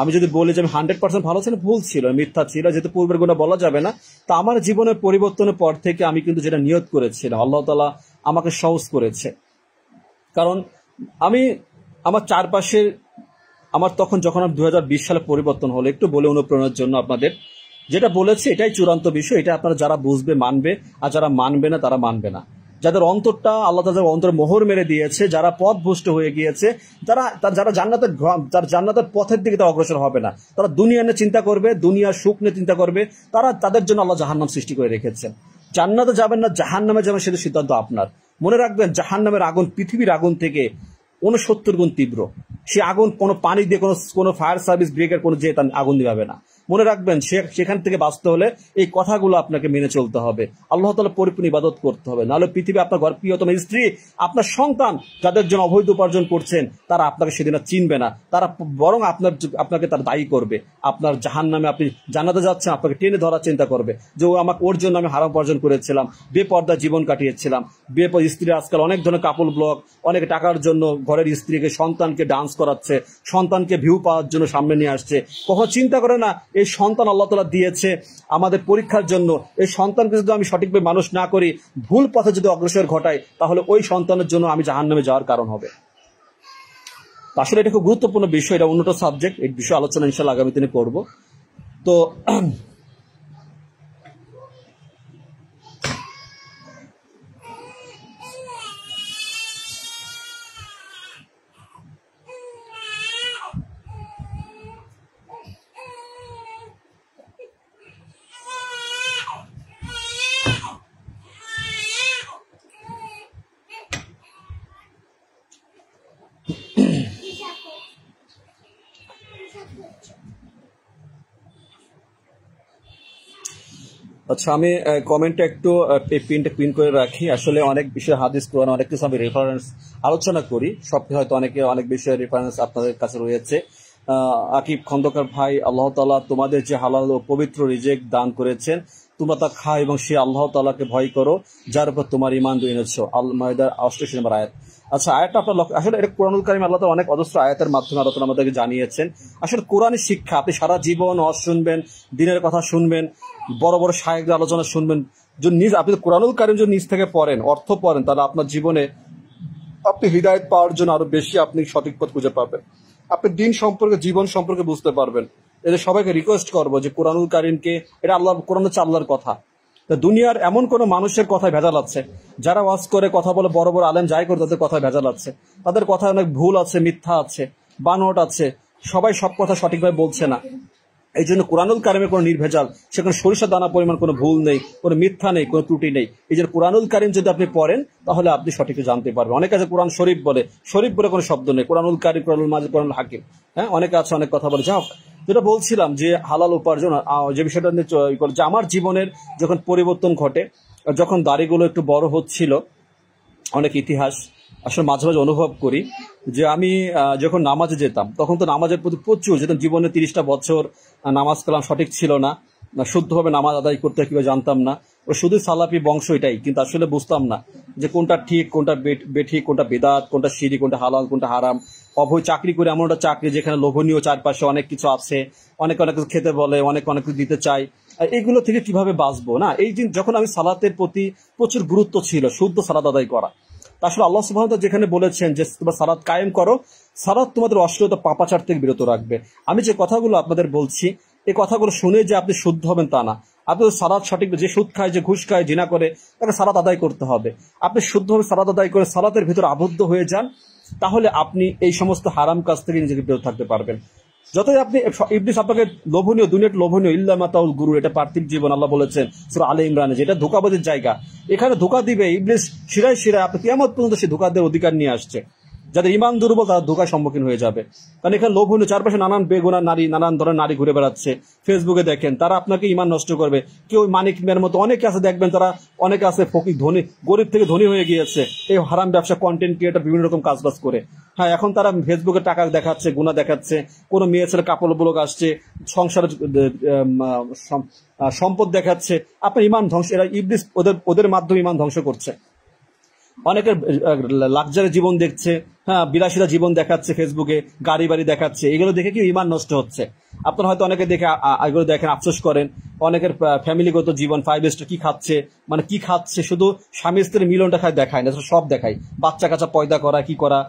A: আমি যদি বলি যে আমি 100% ভালো ছিল, ভুল ছিল, মিথ্যা ছিল, যেহেতু পূর্বের গুণা বলা যাবে না। তা আমার জীবনের পরিবর্তনের পর থেকে আমি কিন্তু যেটা নিয়ত করেছিলাম, আল্লাহ তাআলা আমাকে সহজ করেছে। কারণ আমি আমার চারপাশের, আমার তখন যখন 2020 সালে পরিবর্তন হলো, একটু বলে অনুপ্রেরণার জন্য আপনাদের, যেটা বলেছে এটাই চূড়ান্ত বিষয়। এটা আপনারা যারা বুঝবে মানবে, আর যারা মানবে না তারা মানবে না। যাদের অন্তরটা আল্লাহ তাআলা অন্তরে মোহর মেরে দিয়েছে, যারা পথভ্রষ্ট হয়ে গিয়েছে, যারা জান্নাতের পথের দিকে তারা অগ্রসর হবে না, তারা দুনিয়া নিয়ে চিন্তা করবে, দুনিয়ার সুখ নিয়ে চিন্তা করবে, তাদের জন্য আল্লাহ জাহান্নাম সৃষ্টি করে রেখেছেন। জান্নাতে যাবেন না জাহান্নামে যাবেন, সেটা সিদ্ধান্ত আপনার। মনে রাখবেন, জাহান্নামের আগুন পৃথিবীর আগুন থেকে 69 গুণ তীব্র। সে আগুন কোনো পানি দিয়ে, কোনো ফায়ার সার্ভিস ব্রিগেড কোনো যে আগুন দিবে না। মনে রাখবেন, সেখান থেকে বাঁচতে হলে এই কথাগুলো আপনাকে মেনে চলতে হবে, আল্লাহ তাআলা পরিপূর্ণ ইবাদত করতে হবে। নাহলে পৃথিবী, আপনার ঘর, প্রিয়তম স্ত্রী, আপনার সন্তান, যাদের জন্য অবৈধ উপার্জন করছেন, তারা আপনাকে সেদিন আর চিনবে না। তারা বরং আপনাকে তার দায়ী করবে। আপনার জাহান্নামে, আপনি জান্নাতে যাচ্ছেন, আপনাকে টেনে ধরার চিন্তা করবে যে ওর জন্য আমি হারাম উপার্জন করেছিলাম, বেপর্দা জীবন কাটিয়েছিলাম। স্ত্রী আজকাল অনেক ধরনের কাপল ব্লগ, অনেক টাকার জন্য ঘরের স্ত্রীকে, সন্তানকে ডান্স করাচ্ছে, সন্তানকে ভিউ পাওয়ার জন্য সামনে নিয়ে আসছে। কখন চিন্তা করে না এই সন্তান আল্লাহ তাআলা দিয়েছে আমাদের পরীক্ষার জন্য। এই সন্তানকে যদি আমি সঠিকভাবে মানুষ না করি, ভুল পথে যদি অগ্রসর ঘটাই, তাহলে ওই সন্তানের জন্য আমি জাহান্নামে যাওয়ার কারণ হবে। আসলে এটা খুব গুরুত্বপূর্ণ বিষয়, এটা অন্যটা সাবজেক্ট, এই বিষয়ে আলোচনা ইনশাআল্লাহ আগামী দিনে করব। তো আচ্ছা, আমি কমেন্টটা একটু পিনটা পিন করে রাখি। আসলে অনেক বিষয়ে হাদিস কোরআন অনেক কিছু আমি রেফারেন্স আলোচনা করি, সব হয়তো অনেক বিষয়ে রেফারেন্স আপনাদের কাছে রয়েছে। আকিব খন্দকার ভাই, আল্লাহ তাআলা তোমাদের যে হালাল ও পবিত্র রিজিক দান করেছেন, তোমরা তা খাও এবং সে আল্লাহ তাআলাকে ভয় করো যার উপর তোমার ঈমান এনেছো। আল মাইদার 88 নম্বর আয়াত। আচ্ছা, আয়াতটা আপনার আসলে এটা কোরআনুল কারীম আল্লাহ তাআলা অনেক অজস্র আয়াতের মাধ্যমে আল্লাহ তাআলা আমাদেরকে জানিয়েছেন। আসলে কোরআনের শিক্ষা আপনি সারা জীবন ওয়াজ শুনবেন, দিনের কথা শুনবেন, বড় বড় শায়েখদের আলোচনা শুনবেন, যদি আপনি কোরআনুল কারীম যদি নিজ থেকে পড়েন, অর্থ পড়েন, তাহলে আপনার জীবনে আপনি হিদায়াত পাওয়ার জন্য আরো বেশি আপনি সঠিক পথ খুঁজে পাবেন। আপনি দিন সম্পর্কে, জীবন সম্পর্কে বুঝতে পারবেন। এদের সবাইকে রিকোয়েস্ট করবো যে কোরআনুল কারীমকে, এটা আল্লাহ, কোরআন হচ্ছে আল্লাহর কথা। দুনিয়ার এমন কোন মানুষের কথায় ভেজাল আছে, যারা ওয়াজ করে কথা বলে, বড় বড় আলেম যাই করে, তাদের কথায় ভেজাল আছে, তাদের কথায় অনেক ভুল আছে, মিথ্যা আছে, বানোয়াট আছে, সবাই সব কথা সঠিকভাবে বলছে না। এই জন্য কোরআনুল কারীমে কোনো নির্ভেজাল, সেখানে সরিষা দানা পরিমাণ কোনো ভুল নেই, কোনো মিথ্যা নেই, কোনো ত্রুটি নেই। এই জন্য কোরআনুল কারীম যদি আপনি পড়েন, তাহলে আপনি সঠিক জানতে পারবেন। অনেকে আছে কোরআন শরীফ বলে, শরীফ বলে কোনো শব্দ নেই। কোরআনুল কারীম, কোরআনুল মাজিদ, কোরআনুল হাকিম, হ্যাঁ, অনেকে আছে অনেক কথা বলে। যাও, যেটা বলছিলাম যে হালাল উপার্জন, যে বিষয়টা নিয়ে যে আমার জীবনের যখন পরিবর্তন ঘটে, যখন দাড়িগুলো একটু বড় হচ্ছিল, অনেক ইতিহাস আসলে মাঝে মাঝে অনুভব করি যে আমি যখন নামাজে যেতাম, তখন তো নামাজের প্রতি প্রচুর যেতাম। জীবনে 30টা বছর নামাজ কালাম সঠিক ছিল না, শুদ্ধভাবে নামাজ আদায় করতে কিভাবে জানতাম না। ও শুধু সালাফি বংশ এটাই, কিন্তু আসলে বুঝতাম না যে কোনটা ঠিক, কোনটা বেঠিক, কোনটা বেদাত, কোনটা শিরক, কোনটা হালাল, কোনটা হারাম। অভয় চাকরি করে, এমন একটা চাকরি যেখানে লোভনীয় চারপাশে অনেক কিছু আছে, অনেক অনেক কিছু খেতে বলে, অনেক অনেক কিছু দিতে চাই। এইগুলো থেকে কিভাবে বাঁচবো না? এই দিন যখন আমি সালাতের প্রতি প্রচুর গুরুত্ব ছিল, শুদ্ধ সালাত আদায় করা। আসলে আল্লাহ সুবহানাহু ওয়া তাআলা যেখানে বলেছেন যে তোমরা সালাত কায়েম করো, সালাত তোমাদের অশ্লীলতা পাপাচার থেকে বিরত রাখবে। আমি যে কথাগুলো আপনাদের বলছি, এই কথাগুলো শুনে যে আপনি শুদ্ধ হবেন তা না। আপনি সালাত সঠিক, যে সুদ খায়, যে ঘুষ খায়, জিনা করে, তাকে সালাত আদায় করতে হবে। আপনি শুদ্ধভাবে সালাত আদায় করে সালাতের ভিতরে আবদ্ধ হয়ে যান, তাহলে আপনি এই সমস্ত হারাম কাজ থেকে নিজেকে বিরত থাকতে পারবেন। যতই আপনি, ইবলিস আপনাকে লোভনীয়, দুনিয়ার লোভনীয়, ইল্লা মাতাউল গুরু, এটা পার্থিব জীবন, আল্লাহ বলেছেন সূরা আলে ইমরানে, যেটা ধোঁকাবাজের জায়গা। এখানে ধোঁকা দিবে ইবলিস শিরায় শিরায়, আপনি কিয়ামত পর্যন্ত সে ধোঁকা দেওয়ার অধিকার নিয়ে আসছে। যাদের ইমান দুর্বল, তারা ধোঁকার সম্মুখীন হয়ে যাবে। কারণ এখানে লোভনীয়, চারপাশে নানান বেগুনা নারী, নানান ধরনের নারী ঘুরে বেড়াচ্ছে। ফেসবুকে দেখেন, তারা আপনাকে ইমান নষ্ট করবে। কেউ মানিক মেয়ের মতো অনেকে আছে, দেখবেন তারা, অনেকে আছে ফকির, ধনী, গরিব থেকে ধনী হয়ে গিয়েছে এই হারাম ব্যবসা, কন্টেন্ট ক্রিয়েটর, বিভিন্ন রকম কাজবাজ করে। হ্যাঁ, এখন তারা ফেসবুকে টাকা দেখাচ্ছে, গুণা দেখাচ্ছে, কোনো মেয়ে ছেলে কাপড় ব্লগ আসছে, সংসারের সম্পদ দেখাচ্ছে। আপনার ইমান ধ্বংস, এরা ইবলিস ওদের মাধ্যমে ইমান ধ্বংস করছে। অনেকের লাক্সারি জীবন দেখছে, হ্যাঁ, বিলাসিতা জীবন দেখাচ্ছে, ফেসবুকে গাড়ি বাড়ি দেখাচ্ছে। এগুলো দেখে কি ইমান নষ্ট হচ্ছে। আপনারা হয়তো অনেকে দেখে এগুলো দেখেন, আফসোস করেন। অনেকের ফ্যামিলিগত জীবন, 5 স্টার কি খাচ্ছে, মানে কি খাচ্ছে, শুধু স্বামী স্ত্রীর মিলনটা দেখায় না, সব দেখায়। বাচ্চা কাচ্চা পয়দা করা, কি করা,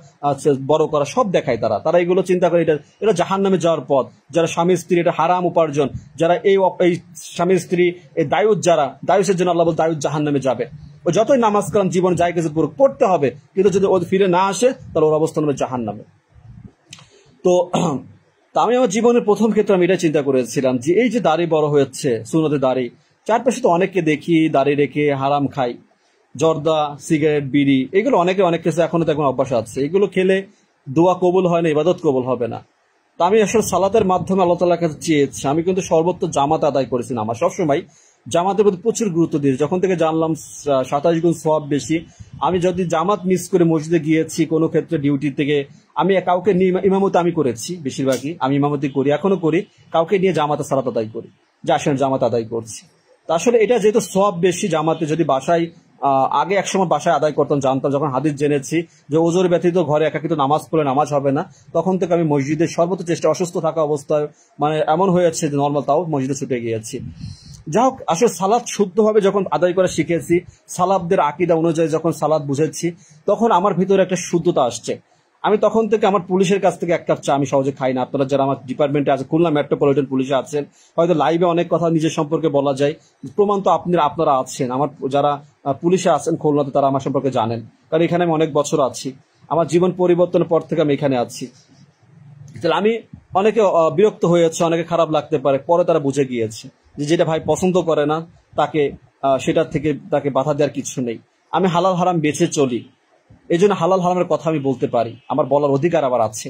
A: বড় করা, সব দেখায় তারা এগুলো চিন্তা করে এটা জাহান্নামে যাওয়ার পথ। যারা স্বামী স্ত্রী, এটা হারাম উপার্জন। যারা এই স্বামী স্ত্রী, এই দায়ুস, যারা দায়ুসের জন্য আল্লাহ বলে দায়ুস জাহান্নামে যাবে। ও যতই নামাজ কালাম জীবন যাই কিছু পড়তে হবে, কিন্তু যদি ও ফিরে না আসে, তাহলে ওর অবস্থান হবে জাহান্নামে। তো আমি আমার জীবনের প্রথম ক্ষেত্রে আমি এটা চিন্তা করেছিলাম যে এই যে দাড়ি বড় হয়েছে, সুন্নতের দাড়ি, চারপাশে তো অনেককে দেখি দাড়ি রেখে হারাম খাই, জর্দা, সিগারেট, বিড়ি, এগুলো অনেকে অনেক কিছু এখনো তো এখন অভ্যাস আছে। এগুলো খেলে দোয়া কবুল হয় না, ইবাদত কবুল হবে না। তা আমি আসলে সালাতের মাধ্যমে আল্লাহ তাআলার কাছে চেয়েছি। আমি কিন্তু সর্বত্র জামাত আদায় করেছি না। আমার সবসময় জামাতের প্রতি প্রচুর গুরুত্ব দিয়েছি। যখন থেকে জানলাম 27 গুণ সওয়াব বেশি, আমি যদি জামাত মিস করে মসজিদে গিয়েছি কোনো ক্ষেত্রে ডিউটি থেকে, আমি কাউকে নিয়ে ইমামতি আমি করেছি, বেশিরভাগই আমি ইমামতি করি, এখনো করি। কাউকে নিয়ে জামাতে সালাত আদায় করি, যে আসেন জামাত আদায় করছি। তা আসলে এটা যেহেতু সওয়াব বেশি, জামাতে যদি বাসায় আগে একসময় বাসায় আদায় করতাম, জানতাম, যখন হাদিস জেনেছি যে ওজোর ব্যতীত ঘরে একাকিত নামাজ পড়লে নামাজ হবে না, তখন থেকে আমি মসজিদের সর্বোচ্চ চেষ্টা, অসুস্থ থাকা অবস্থায় মানে এমন হয়েছে যে নর্মাল, তাও মসজিদে ছুটে গিয়েছি। যাই হোক, আসলে সালাদ শুদ্ধভাবে যখন আদায় করা শিখেছি, সালাফদের আকীদা অনুযায়ী যখন সালাদ বুঝেছি, তখন আমার ভিতরে একটা শুদ্ধতা আসছে। আমি তখন থেকে আমার পুলিশের কাছ থেকে এক কাপ চা আমি সহজে খাই না। আপনারা যারা আমার ডিপার্টমেন্টে আছে, খুলনা মেট্রোপলিটন পুলিশে আছেন, হয়তো লাইভে অনেক কথা নিজের সম্পর্কে বলা যায়, প্রমাণ তো আপনারা আছেন, আমার যারা পুলিশে আছেন খুলনাতে, তারা আমার সম্পর্কে জানেন, কারণ এখানে আমি অনেক বছর আছি। আমার জীবন পরিবর্তনের পর থেকে আমি এখানে আছি। তাহলে আমি, অনেকে বিরক্ত হয়েছে, অনেকে খারাপ লাগতে পারে, পরে তারা বুঝে গিয়েছে যে যেটা ভাই পছন্দ করে না তাকে সেটার থেকে তাকে বাধা দেওয়ার কিছু নেই। আমি হালাল হারাম বেছে চলি, এই জন্য হালাল হারামের কথা আমি বলতে পারি, আমার বলার অধিকার আবার আছে।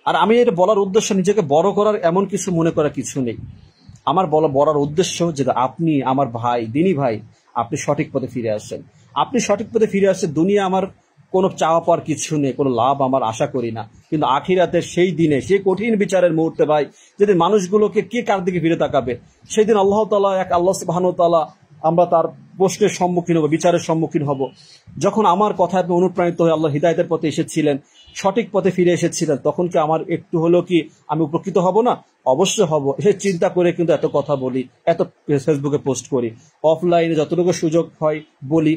A: আর আমি এটা বলার উদ্দেশ্য নিজেকে বড় করার এমন কিছু মনে করার কিছু নেই। আমার বলার উদ্দেশ্য যে আপনি আমার ভাই, দিনী ভাই, আপনি সঠিক পথে ফিরে আসেন। আপনি সঠিক পথে ফিরে আসেন, দুনিয়া আমার কোনো চাওয়া পাওয়ার কিছু নেই, কোনো লাভ আমার আশা করি না, কিন্তু আখিরাতের সেই দিনে, সেই কঠিন বিচারের মুহূর্তে ভাই, যেদিন মানুষগুলোকে কে কার দিকে ফিরে তাকাবে, সেই দিন আল্লাহ তাআলা, এক আল্লাহ সুবহানাহু ওয়া তাআলা, আমরা তার প্রশ্নের সম্মুখীন হব, বিচারের সম্মুখীন হব। যখন আমার কথায় আপনি অনুপ্রাণিত হয়ে আল্লাহ হিদায়াতের পথে এসেছিলেন, সঠিক পথে ফিরে এসেছিলেন, তখন কি আমার একটু হলেও কি আমি উপকৃত হব না? অবশ্যই হব। সে চিন্তা করে কিন্তু এত কথা বলি, এত ফেসবুকে পোস্ট করি, অফলাইনে যতটুকু সুযোগ হয় বলি,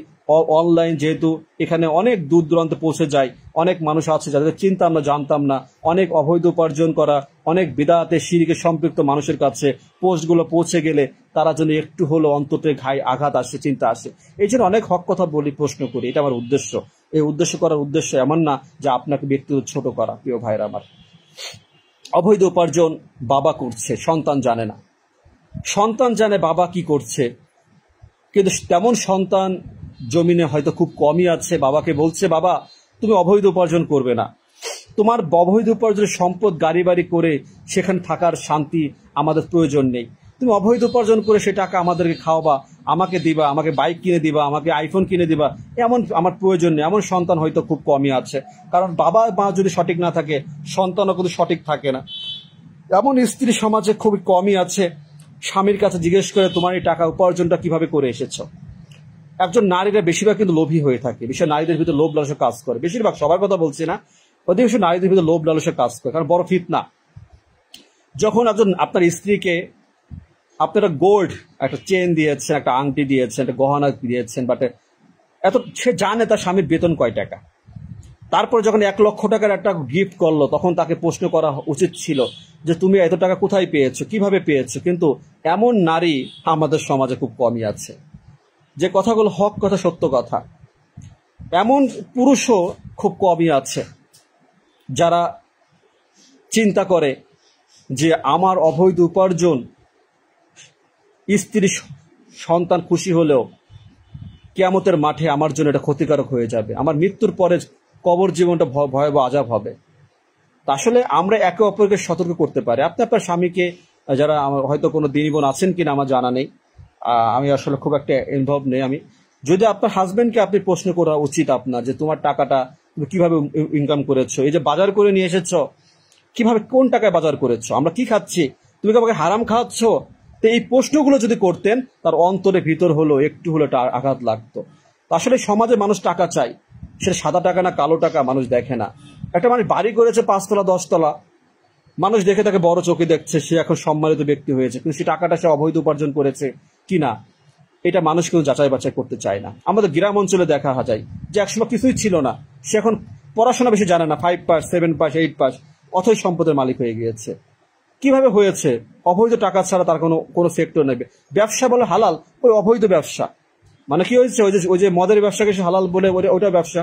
A: অনলাইন যেহেতু এখানে অনেক দূর দূরান্তে পৌঁছে যায়, অনেক মানুষ আছে যাদের চিন্তা আমরা জানতাম না, অনেক অবৈধ উপার্জন করা, অনেক বিদআতে শিরকে সম্পৃক্ত মানুষের কাছে পোস্টগুলো পৌঁছে গেলে তারা যেন একটু হলো অন্ততে আঘাত আসে, চিন্তা আসে। এই জন্য অনেক হক কথা বলি, প্রশ্ন করি, এটা আমার উদ্দেশ্য। এই উদ্দেশ্য করার উদ্দেশ্য এমন না যে আপনাকে ব্যক্তিগত ছোট করা। প্রিয় ভাইরা আমার, অবৈধ উপার্জন বাবা করছে, সন্তান জানে না। সন্তান জানে বাবা কি করছে, কিন্তু তেমন সন্তান জমিনে হয়তো খুব কমই আছে। বাবাকে বলছে, বাবা তুমি অবৈধ উপার্জন করবে না, তোমার অবৈধ উপার্জনের সম্পদ গাড়ি বাড়ি করে সেখানে থাকার শান্তি আমাদের প্রয়োজন নেই। তুমি অবৈধ উপার্জন করে সে টাকা আমাদেরকে খাওয়াবা, আমাকে দিবা, আমাকে বাইক কিনে দিবা, আমাকে আইফোন কিনে দিবা, এমন আমার প্রয়োজন নেই। এমন সন্তান হয়তো খুব কমই আছে, কারণ বাবা মা যদি সঠিক না থাকে, সন্তানও কিন্তু সঠিক থাকে না। এমন স্ত্রী সমাজে খুবই কমই আছে, স্বামীর কাছে জিজ্ঞেস করে তোমার এই টাকা উপার্জনটা কিভাবে করে এসেছ। একজন নারীরা বেশিরভাগ কিন্তু লোভী হয়ে থাকে, বিশেষ নারীদের ভিতরে লোভ লালসা কাজ করে, বেশিরভাগ, সবার কথা বলছি না, অধিকাংশ নারীদের ভিতরে লোভ লালসা কাজ করে, কারণ বড় ফিতনা। যখন একজন আপনার স্ত্রীকে আপনারা গোল্ড একটা চেন দিয়েছেন, একটা আংটি দিয়েছেন, একটা গহনা দিয়েছেন, বাট এত সে জানে তার স্বামীর বেতন কয় টাকা, তারপর যখন 1 লক্ষ টাকার একটা গিফট করলো, তখন তাকে প্রশ্ন করা উচিত ছিল যে তুমি এত টাকা কোথায় পেয়েছো, কিভাবে পেয়েছো। কিন্তু এমন নারী আমাদের সমাজে খুব কমই আছে, যে কথাগুলো হক কথা, সত্য কথা। এমন পুরুষও খুব কমই আছে যারা চিন্তা করে যে আমার অবৈধ উপার্জন, স্ত্রী সন্তান খুশি হলেও কিয়ামতের মাঠে আমার জন্য এটা ক্ষতিকারক হয়ে যাবে, আমার মৃত্যুর পরে কবর জীবনটা ভয়াবহ আযাব হবে। তা আসলে আমরা একে অপরকে সতর্ক করতে পারি। আপনি আপনার স্বামীকে, যারা হয়তো কোনো দিনী বোন আছেন কিনা আমার জানা নেই, আমি আসলে খুব একটা ইনভলভ নেই, আমি যদি আপনার হাজবেন্ডকে আপনি প্রশ্ন করা উচিত আপনার, যে তোমার টাকাটা তুমি কিভাবে ইনকাম করেছো, এই যে বাজার করে নিয়ে এসেছো, কিভাবে, কোন টাকায় বাজার করেছো, আমরা কি খাচ্ছি, তুমি কি আমাকে হারাম খাওয়াচ্ছ। তো এই প্রশ্নগুলো যদি করতেন, তার অন্তরে ভিতর হলো একটু হলো আঘাত লাগতো। আসলে সমাজে মানুষ টাকা চায়, সেটা সাদা টাকা না কালো টাকা মানুষ দেখে না। একটা মানুষ বাড়ি করেছে 5 তলা 10 তলা, মানুষ দেখে তাকে বড় চোখে দেখছে, সে এখন সম্মানিত ব্যক্তি হয়েছে, কিন্তু সে টাকাটা সে অবৈধ উপার্জন করেছে কিনা এটা মানুষ কেউ যাচাই বাছাই করতে চায় না। আমাদের গ্রাম অঞ্চলে দেখা যায় যে একসময় কিছুই ছিল না, সে এখন পড়াশোনা বেশি জানে না, 5 পাস 7 পাস 8 পাস, অথই সম্পদের মালিক হয়ে গিয়েছে। কিভাবে হয়েছে? অবৈধ টাকা ছাড়া তার কোনো সেক্টর নেই। ব্যবসা বলে হালাল, ওই অবৈধ ব্যবসা, মানে কি হয়েছে, ওই যে মদের ব্যবসাকে সে হালাল বলে ওইটা ব্যবসা,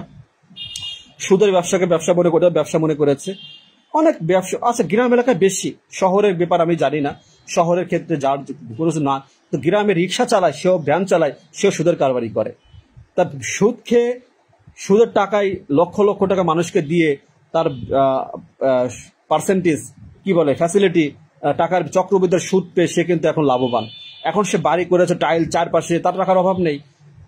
A: সুদের ব্যবসাকে ব্যবসা বলে ওটা ব্যবসা মনে করেছে। অনেক ব্যবসা আছে গ্রাম এলাকায় বেশি, শহরের ব্যাপার আমি জানি না, শহরের ক্ষেত্রে যার কোনো না, তো গ্রামে রিক্সা চালায়, সেও ভ্যান চালায়, সেও সুদের কারবারি করে। তা সুদ খেয়ে, সুদের টাকায় লক্ষ লক্ষ টাকা মানুষকে দিয়ে তার পার্সেন্টেজ কি বলে ফ্যাসিলিটি, টাকার চক্রবৃদ্ধির সুদ পেয়ে সে কিন্তু এখন লাভবান। এখন সে বাড়ি করেছে টাইল চারপাশে, তার টাকার অভাব নেই,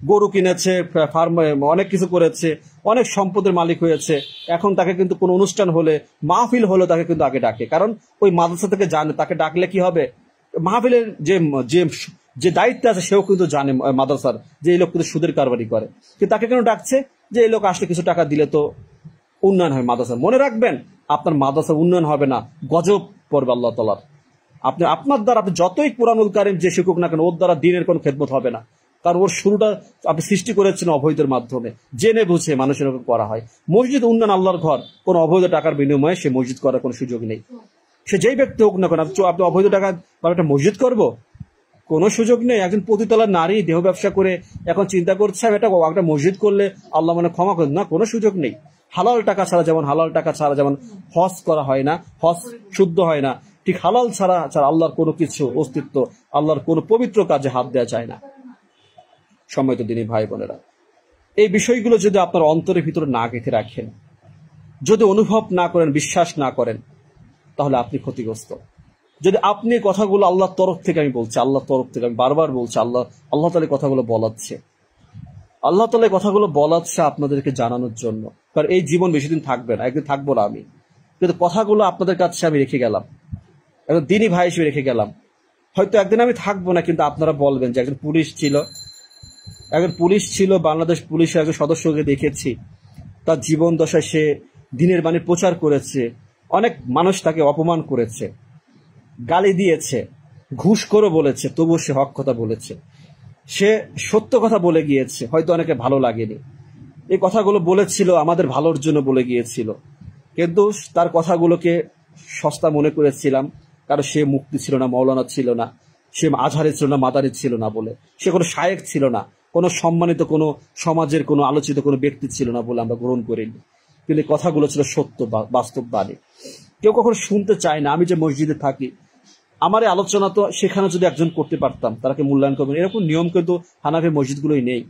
A: গরু কিনেছে, ফার্ম, অনেক কিছু করেছে, অনেক সম্পদের মালিক হয়েছে। এখন তাকে কিন্তু কোনো অনুষ্ঠান হলে, মাহফিল হলে তাকে কিন্তু আগে ডাকে, কারণ ওই মাদ্রাসা থেকে জানে তাকে ডাকলে কি হবে, মাহফিলের যে যে দায়িত্বে আছে সেও কিন্তু জানে মাদ্রাসার যে এই লোক কিন্তু সুদের কারবারি করে, কিন্তু তাকে কেন ডাকছে? যে এই লোক আসলে কিছু টাকা দিলে তো উন্নয়ন হয় মাদ্রাসার। মনে রাখবেন, আপনার মাদ্রাসার উন্নয়ন হবে না, গজব পড়বে আল্লাহ তাআলার। আপনার দ্বারা আপনি যতই কুরআনুল কারীম যে শিক্ষক না কেন, ওর দ্বারা দিনের কোনো খেদমত হবে না। কারণ ওর শুরুটা আপনি সৃষ্টি করেছেন অবৈধের মাধ্যমে, জেনে বুঝে মানুষের উপর করা হয়। মসজিদ উন্নয়ন আল্লাহর ঘর, কোনো অবৈধ টাকার বিনিময়ে সে মসজিদ করার কোনো সুযোগ নেই। সে যেই ব্যক্তি হোক না কেন, আপনি অবৈধ টাকা একটা মসজিদ করব, কোনো সুযোগ নেই। একজন পতিতলার নারী দেহ ব্যবসা করে এখন চিন্তা করছে আমি একটা মসজিদ করলে আল্লাহ মানে ক্ষমা করেন, না, কোনো সুযোগ নেই। হালাল টাকা ছাড়া যেমন হজ করা হয় না, হজ শুদ্ধ হয় না, ঠিক হালাল ছাড়া আল্লাহর কোনো কিছু অস্তিত্ব, আল্লাহর কোনো পবিত্র কাজে হাত দেওয়া যায় না। সম্মানিত দিনী ভাই বোনেরা, এই বিষয়গুলো যদি আপনার অন্তরের ভিতরে না গেঁথে রাখেন, যদি অনুভব না করেন, বিশ্বাস না করেন, তাহলে আপনি ক্ষতিগ্রস্ত। যদি আপনি কথাগুলো আল্লাহর তরফ থেকে, আমি বলছি আল্লাহর তরফ থেকে, আমি বারবার বলছি আল্লাহ তাআলা কথাগুলো বলাচ্ছে, আল্লাহ তাআলা কথাগুলো বলাচ্ছে আপনাদেরকে জানানোর জন্য। কারণ এই জীবন বেশি দিন থাকবে না, একদিন থাকবো না আমি, কিন্তু কথাগুলো আপনাদের কাছে আমি রেখে গেলাম, একজন দিনী ভাই হিসেবে রেখে গেলাম। হয়তো একদিন আমি থাকবো না, কিন্তু আপনারা বলবেন যে একজন পুলিশ ছিল, বাংলাদেশ পুলিশের একজন সদস্যকে দেখেছি, তার জীবন দশায় সে দিনের বাণী প্রচার করেছে, অনেক মানুষ তাকে অপমান করেছে, গালি দিয়েছে, ঘুষখোরও বলেছে, তবুও সে হক কথা বলেছে, সে সত্য কথা বলে গিয়েছে। হয়তো অনেকে ভালো লাগেনি, এই কথাগুলো বলেছিল আমাদের ভালোর জন্য বলে গিয়েছিল, কিন্তু তার কথাগুলোকে সস্তা মনে করেছিলাম, কারণ সে মুফতি ছিল না, মাওলানা ছিল না, সে আজহারে ছিল না, মাদারি ছিল না বলে, সে কোনো শায়েখ ছিল না, কোনো সম্মানিত কোনো সমাজের কোনো আলোচিত কোনো ব্যক্তি ছিল না বলে আমরা গ্রহণ করিনি। কিন্তু এই কথাগুলো ছিল সত্য, বাস্তববাদী। কেউ কখনো শুনতে চায় না। আমি যে মসজিদে থাকি, আমার এই আলোচনা তো সেখানে যদি একজন করতে পারতাম, তারাকে মূল্যায়ন করবেন, এরকম নিয়ম কিন্তু হানাফি মসজিদগুলোই নেই।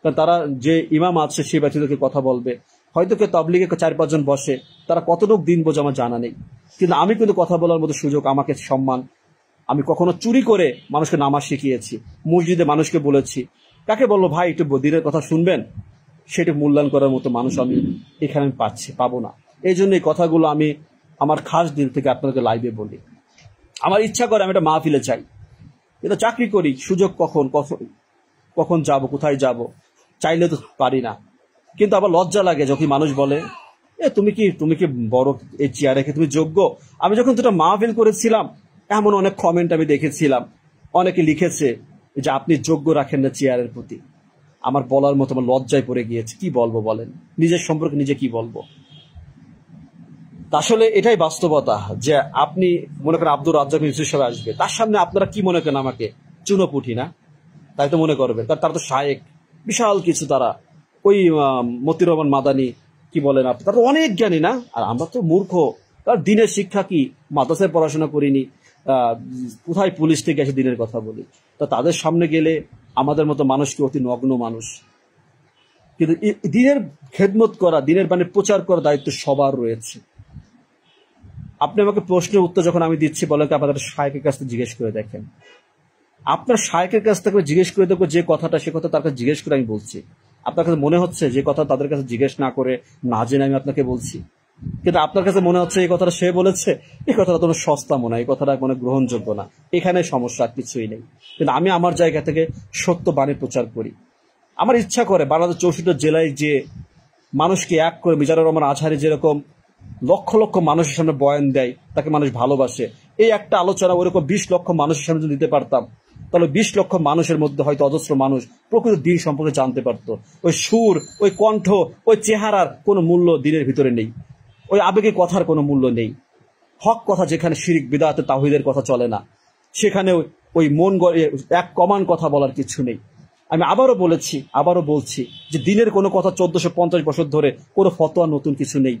A: কারণ তারা যে ইমাম আছে সে ব্যক্তিদেরকে কথা বলবে, হয়তো কেউ তাবলিগে 4-5 জন বসে, তারা কতটুকু দিন বোঝে আমার জানা নেই, কিন্তু আমি কিন্তু কথা বলার মতো সুযোগ, আমাকে সম্মান, আমি কখনো চুরি করে মানুষকে নামাজ শিখিয়েছি, মসজিদে মানুষকে বলেছি। কাকে বলবো ভাই একটু দিনের কথা শুনবেন, সেটা মূল্যায়ন করার মতো মানুষ আমি এখানে পাবো না। এই জন্য এই কথাগুলো আমি আমার খাস দিল থেকে আপনাদের লাইভে বলি। আমার ইচ্ছা করে আমি একটা মাহফিলে চাই, কিন্তু চাকরি করি, সুযোগ কখন যাব, কোথায় যাব, চাইলে তো পারি না। কিন্তু আবার লজ্জা লাগে যখন মানুষ বলে তুমি কি বড় এই চেয়ার রেখে তুমি যোগ্য। আমি যখন দুটো মাহফিল করেছিলাম, এমন অনেক কমেন্ট আমি দেখেছিলাম, অনেকে লিখেছে যে আপনি যোগ্য রাখেন না চেয়ারের প্রতি। আমার বলার মতো আমার লজ্জায় পড়ে গিয়েছে, কি বলবো বলেন, নিজের সম্পর্কে নিজে কি বলবো। আসলে এটাই বাস্তবতা, যে আপনি মনে করেন আব্দুর রাজ্জাক হিসেবে আসবে, তার সামনে আপনারা কি মনে করেন আমাকে চুনোপুঁটি না, তাই তো মনে করবেন, কারণ তারা তো শায়েক, বিশাল কিছু, তারা ওই মতিউর রহমান মাদানি কি বলেন আপনি, তারা তো অনেক জ্ঞানী না, আর আমরা তো মূর্খ। তার দিনের শিক্ষা কি, মাদ্রাসায় পড়াশোনা করিনি, কোথায় পুলিশ থেকে এসে দিনের কথা বলি। তা তাদের সামনে গেলে আমাদের মতো মানুষকে অতি নগ্ন মানুষ। কিন্তু দিনের খেদমত করা, দিনের বাণী প্রচার করার দায়িত্ব সবার রয়েছে। আপনি আমাকে প্রশ্নের উত্তর যখন আমি দিচ্ছি, বলেন আপনাদের শায়েকের কাছ থেকে জিজ্ঞেস করে দেখেন, আপনার শায়েকের কাছ থেকে জিজ্ঞেস করে দেখবো যে কথাটা, সে কথা তার কাছে জিজ্ঞেস করে আমি বলছি। আপনার কাছে মনে হচ্ছে যে কথা তাদের কাছে জিজ্ঞেস না করে, না জেনে আমি আপনাকে বলছি, কিন্তু আপনার কাছে মনে হচ্ছে এই কথাটা সে বলেছে, এই কথাটা তোমার সস্তা মনে হয়, এই কথাটা মানে গ্রহণযোগ্য না। এখানে সমস্যা, কিছুই নেই। কিন্তু আমি আমার জায়গা থেকে সত্য বাণী প্রচার করি। আমার ইচ্ছা করে বাংলাদেশ 64 জেলায় যে মানুষকে এক করে, মিজানুর রহমান আজহারি যেরকম লক্ষ লক্ষ মানুষের সামনে বয়ান দেয়, তাকে মানুষ ভালোবাসে, এই একটা আলোচনা ওরকম 20 লক্ষ মানুষের সামনে যদি দিতে পারতাম, তাহলে 20 লক্ষ মানুষের মধ্যে হয়তো অজস্র মানুষ প্রকৃত দিন সম্পর্কে জানতে পারত। ওই সুর, ওই কণ্ঠ, ওই চেহারার কোনো মূল্য দিনের ভিতরে নেই, ওই আবেগের কথার কোনো মূল্য নেই। হক কথা যেখানে শিরিক বিদআত তাওহীদের কথা চলে না, সেখানে ওই মন গড়ে এক কমান কথা বলার কিছু নেই। আমি আবারও বলছি যে দিনের কোনো কথা 1450 বছর ধরে কোনো ফতোয়া নতুন কিছু নেই।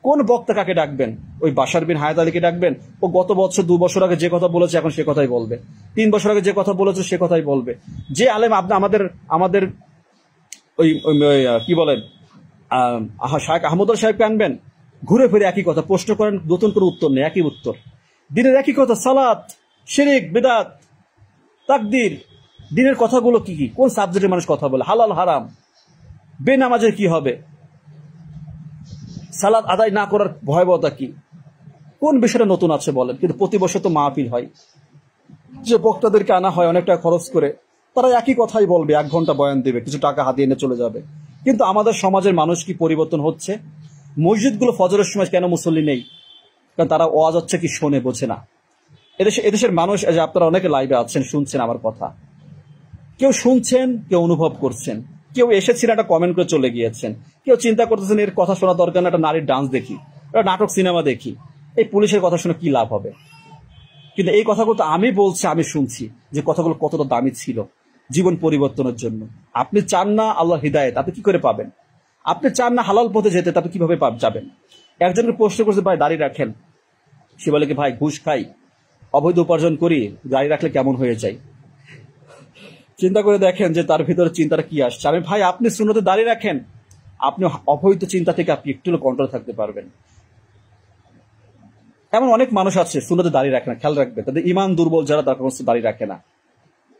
A: কোন বক্তা কাকে ডাকবেন? ওই বাশার বিন হায়াত আলীকে ডাকবেন, ও গত বছর 2 বছর আগে যে কথা বলেছে এখন সে কথাই বলবে, 3 বছর আগে যে কথা বলেছে সে কথাই বলবে। যে আলেম আমাদের ওই কি বলেন শায়েখ আহমদুল সাহেবকে আনবেন, ঘুরে ফিরে একই কথা, প্রশ্ন করেন, নতুন করে উত্তর নেই, একই উত্তর, দিনের একই কথা, সালাত, শিরিক, বিদআত, তাকদীর। দিনের কথাগুলো কি কি, কোন সাবজেক্টের মানুষ কথা বলে, হালাল হারাম, বেনামাজের কি হবে, সালাত আদায় না করার ভয়াবহতা কি, কোন বিষয়টা নতুন আছে বলেন। কিন্তু প্রতি বছর তো মাহফিল হয়, যে বক্তাদেরকে আনা হয় অনেক টাকা খরচ করে, তারা একই কথাই বলবে, 1 ঘন্টা বয়ান দেবে, কিছু টাকা হাতিয়ে এনে চলে যাবে। কিন্তু আমাদের সমাজের মানুষ কি পরিবর্তন হচ্ছে? মসজিদগুলো ফজরের সময় কেন মুসল্লি নেই? কারণ তারা ওয়াজ হচ্ছে কি শোনে, বোঝে না। এদেশের মানুষ, যে আপনারা অনেকে লাইভে আছেন, শুনছেন আমার কথা, কেউ শুনছেন, কেউ অনুভব করছেন, কেউ এসেছেন একটা কমেন্ট করে চলে গিয়েছেন, কেউ চিন্তা করতেছেন এর কথা শোনা দরকার না, একটা নারীর ডান্স দেখি, একটা নাটক সিনেমা দেখি, এই পুলিশের কথা শুনে কি লাভ হবে? কিন্তু এই কথাগুলো তো আমি বলছি, আমি শুনছি যে কথাগুলো কতটা দামি ছিল জীবন পরিবর্তনের জন্য। আপনি চান না আল্লাহর হিদায়েত, আপনি কি করে পাবেন? আপনি চান না হালাল পথে যেতে, আপনি কিভাবে যাবেন? একজনকে প্রশ্ন করছে, ভাই দাড়ি রাখেন। সে বলে কি, ভাই ঘুষ খাই, অবৈধ উপার্জন করি, দাড়ি রাখলে কেমন হয়ে যায়? চিন্তা করে দেখেন যে তার ভিতরে চিন্তাটা কি আসছে। আমি ভাই, আপনি সুন্নতে দাঁড়িয়ে রাখেন, আপনি অবৈধ চিন্তা থেকে আপনি একটু কন্ট্রোল থাকতে পারবেন। এমন অনেক মানুষ আছে সুন্নতে দাঁড়িয়ে রাখে না, খেয়াল রাখবে, তাদের ইমান দুর্বল যারা, তার কোনো দাঁড়িয়ে রাখে না।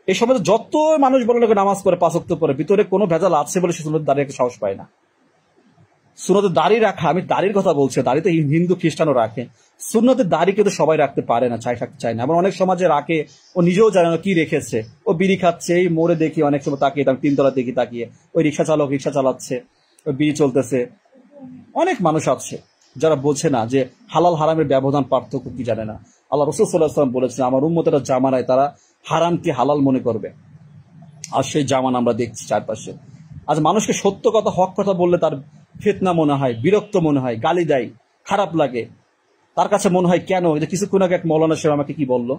A: এই সময় যত মানুষ বলে নামাজ পড়ে, 5 ওয়াক্ত পড়ে, ভিতরে কোনো ভেজাল আছে বলে সে সুন্নতে দাঁড়িয়ে রাখতে সাহস পায় না। সুন্নতে দাঁড়িয়ে রাখা, আমি দাড়ির কথা বলছি, দাড়ি তো হিন্দু খ্রিস্টানও রাখে, সুন্নতে দাড়ি কিন্তু সবাই রাখতে পারে না, চায় না। আবার অনেক সমাজে রাখে, ও নিজেও জানে না কি রেখেছে, ও বিড়ি খাচ্ছে, এই মোড়ে দেখি অনেক সময় তাকিয়ে, তার 3 তলা দেখি তাকিয়ে, ওই রিক্সা চালক রিক্সা চালাচ্ছে, ওই বিড়ি চলতেছে। অনেক মানুষ আছে যারা বোঝে না যে হালাল হারামের ব্যবধান, পার্থক্য কি জানে না। আল্লাহ রাসূল সাল্লাল্লাহু আলাইহি ওয়াসাল্লাম বলেছেন, আমার উম্মতেরা জামানায় তারা হারামকে হালাল মনে করবে। আর সেই জামানা আমরা দেখছি চারপাশে। আজ মানুষকে সত্য কথা, হক কথা বললে তার ফিতনা মনে হয়, বিরক্ত মনে হয়, গালি দেয়, খারাপ লাগে। তার কাছে মনে হয় কেন, যে কিছুক্ষণ আগে এক মৌলানা সাহেব আমাকে কি বললো,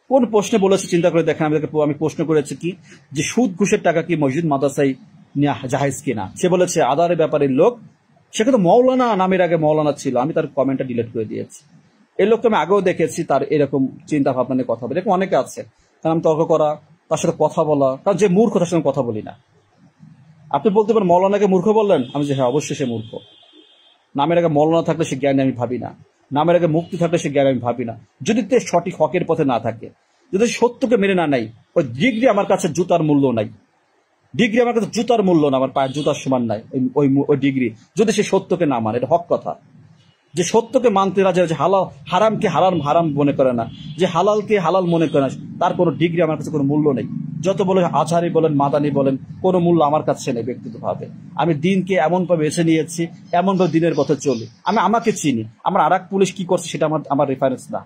A: কোন প্রশ্নে বলেছে চিন্তা করে দেখেন। আমি প্রশ্ন করেছি কি, যে সুদ ঘুষের টাকা কি মসজিদ মাদ্রাসায় নেওয়া জায়েজ কিনা। সে বলেছে আদারের ব্যাপারের লোক, সে কিন্তু মৌলানা, নামের আগে মৌলানা ছিল। আমি তার কমেন্টটা ডিলিট করে দিয়েছি। এই লোককে আমি আগেও দেখেছি, তার এরকম চিন্তা ভাবনা নিয়ে কথা বলে, এরকম অনেকে আছে। কারণ আমি তর্ক করা, তার সাথে কথা বলা, কারণ যে মূর্খ তার সঙ্গে কথা বলি না। আপনি বলতে পারেন মৌলানাকে মূর্খ বললেন, আমি যে হ্যাঁ অবশ্যই সে মূর্খ। নামের আগে মৌলানা থাকলে সে জ্ঞানী আমি ভাবি না, নামের আগে মুক্তি থাকলে সে জ্ঞান আমি ভাবি না। যদি তে সঠিক হকের পথে না থাকে, যদি সত্যকে মেনে না নেয়, ওই ডিগ্রি আমার কাছে জুতার মূল্য নাই। ডিগ্রি আমার কাছে জুতার মূল্য না, আমার পায়ের জুতার সমান নাই ওই ডিগ্রি, যদি সে সত্যকে না মানে। এটা হক কথা। যে সত্যকে মানতে রাজি, যে হালাল হারামকে হারাম মনে করে না, যে হালালকে হালাল মনে করে না, তার কোনো ডিগ্রি আমার কাছে কোনো মূল্য নেই। যত বলে আজহারি বলেন, মাদানি বলেন, কোনো মূল্য আমার কাছে নেই ব্যক্তিগতভাবে। আমি দিনকে এমনভাবে বেছে নিয়েছি, এমনভাবে দিনের পথে চলি। আমি আমাকে চিনি, আমার আর এক পুলিশ কি করছে সেটা আমার রেফারেন্স না।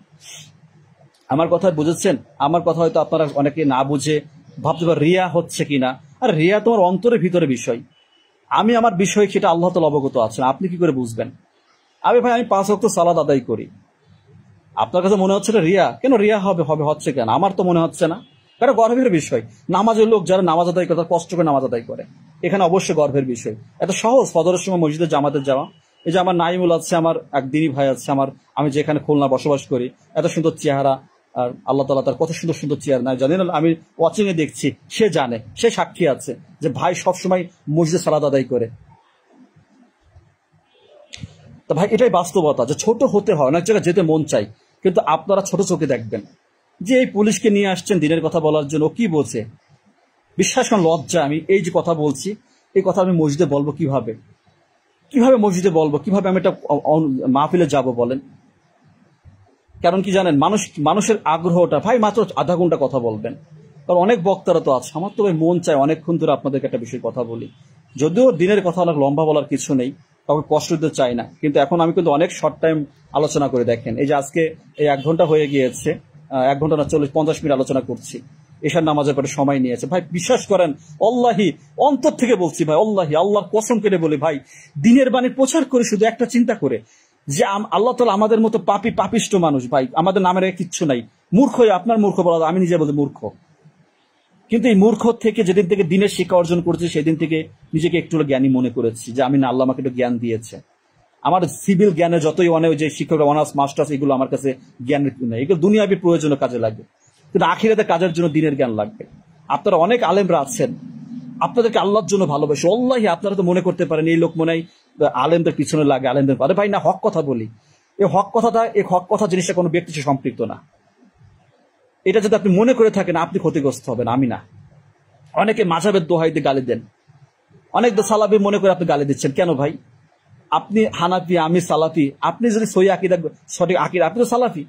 A: আমার কথা বুঝেছেন? আমার কথা হয়তো আপনারা অনেকে না বুঝে ভাবতে পারেন রিয়া হচ্ছে কিনা। আর রিয়া তোমার অন্তরের ভিতরে বিষয়। আমি আমার বিষয় সেটা আল্লাহ তাআলা অবগত আছেন, আপনি কি করে বুঝবেন? আমি 5 ওয়াক্ত সালাত আদায় করি, আপনার কাছে মনে হচ্ছে রিয়া? কেন রিয়া হচ্ছে কেন? আমার তো মনে হচ্ছে না। কারণ গর্বের বিষয়। নামাজের লোক যারা নামাজ আদায় করে, কষ্ট করে নামাজ আদায় করে, এখানে অবশ্যই গর্বের বিষয়। এত সহজ ফজরের সময় মসজিদে জামাতে যাওয়া। এই যে আমার নাইমুল আছে, আমার এক দিনী ভাই আছে, আমি যেখানে খুলনা বসবাস করি, এত সুন্দর চেহারা, আর আল্লাহ তাআলা তার কত সুন্দর সুন্দর চেহারা, না জানি না, আমি ওয়াচিং এ দেখছি, সে জানে, সে সাক্ষী আছে যে ভাই সবসময় মসজিদে সালাত আদায় করে। তা ভাই, এটাই বাস্তবতা, যে ছোট হতে হয়, অনেক জায়গায় যেতে মন চাই, কিন্তু আপনারা ছোট চোখে দেখবেন। যে এই পুলিশকে নিয়ে আসছেন দিনের কথা বলার জন্য, কি বলছে বিশ্বাস করেন, লজ্জা। আমি এই যে কথা বলছি, এই কথা আমি মসজিদে বলবো কিভাবে? কিভাবে মসজিদে বলবো? কিভাবে আমি একটা মাহফিলে যাব বলেন? কারণ কি জানেন, মানুষের আগ্রহটা, ভাই মাত্র আধা ঘন্টা কথা বলবেন, কারণ অনেক বক্তারা তো আছে। আমার তো ভাই মন চায় অনেকক্ষণ ধরে আপনাদেরকে একটা বিষয়ে কথা বলি, যদিও দিনের কথা অনেক লম্বা বলার কিছু নেই, কাউকে কষ্ট দিতে চাই না। কিন্তু এখন আমি কিন্তু অনেক শর্ট টাইম আলোচনা করে দেখেন। এই যে আজকে এই 1 ঘন্টা হয়ে গিয়েছে, 1 ঘন্টা না 40-50 মিনিট আলোচনা করছি। এশার নামাজের পরে সময় নিয়েছে। ভাই বিশ্বাস করেন, অল্লাহি অন্তর থেকে বলছি ভাই, অল্লাহি আল্লাহর কসম কেটে বলি ভাই, দিনের বাণী প্রচার করে শুধু একটা চিন্তা করে যে আল্লাহ তাআলা আমাদের মতো পাপিষ্ট মানুষ ভাই, আমাদের নামের কিচ্ছু নাই। মূর্খ, আপনার মূর্খ বলা, আমি নিজে বলতে মূর্খ। কিন্তু এই মূর্খ থেকে যেদিন থেকে দিনের শিক্ষা অর্জন করেছি, সেদিন থেকে নিজেকে একটু জ্ঞানী মনে করেছি, যে আমি না, আল্লাহ আমাকে একটু জ্ঞান দিয়েছে। আমার সিভিল জ্ঞানে যতই অনেক যে শিক্ষকরা অনার্স মাস্টার্স, এগুলো আমার কাছে জ্ঞানের নেই, এগুলো দুনিয়াবী প্রয়োজনীয় কাজে লাগবে, কিন্তু আখিরাতে কাজের জন্য দিনের জ্ঞান লাগবে। আপনারা অনেক আলেমরা আছেন, আপনাদেরকে আল্লাহর জন্য ভালোবাসে, আল্লাহি আপনারা তো মনে করতে পারেন এই লোক মনে হয় আলেমদের পিছনে লাগে, আলেমদের। আরে ভাই না, হক কথা বলি। এই হক কথা জিনিসটা কোনো ব্যক্তির সাথে সম্পৃক্ত না। এটা যদি আপনি মনে করে থাকেন, আপনি ক্ষতিগ্রস্ত হবেন, আমি না। অনেকে মাযহাবের দোহাই দিয়ে গালি দেন, অনেক সালাফি মনে করে আপনি গালি দিচ্ছেন কেন ভাই? আপনি হানাফি, আমি সালাফি, আপনি যদি সহি আকীদা, সঠিক আকীদা, আপনি তো সালাফি।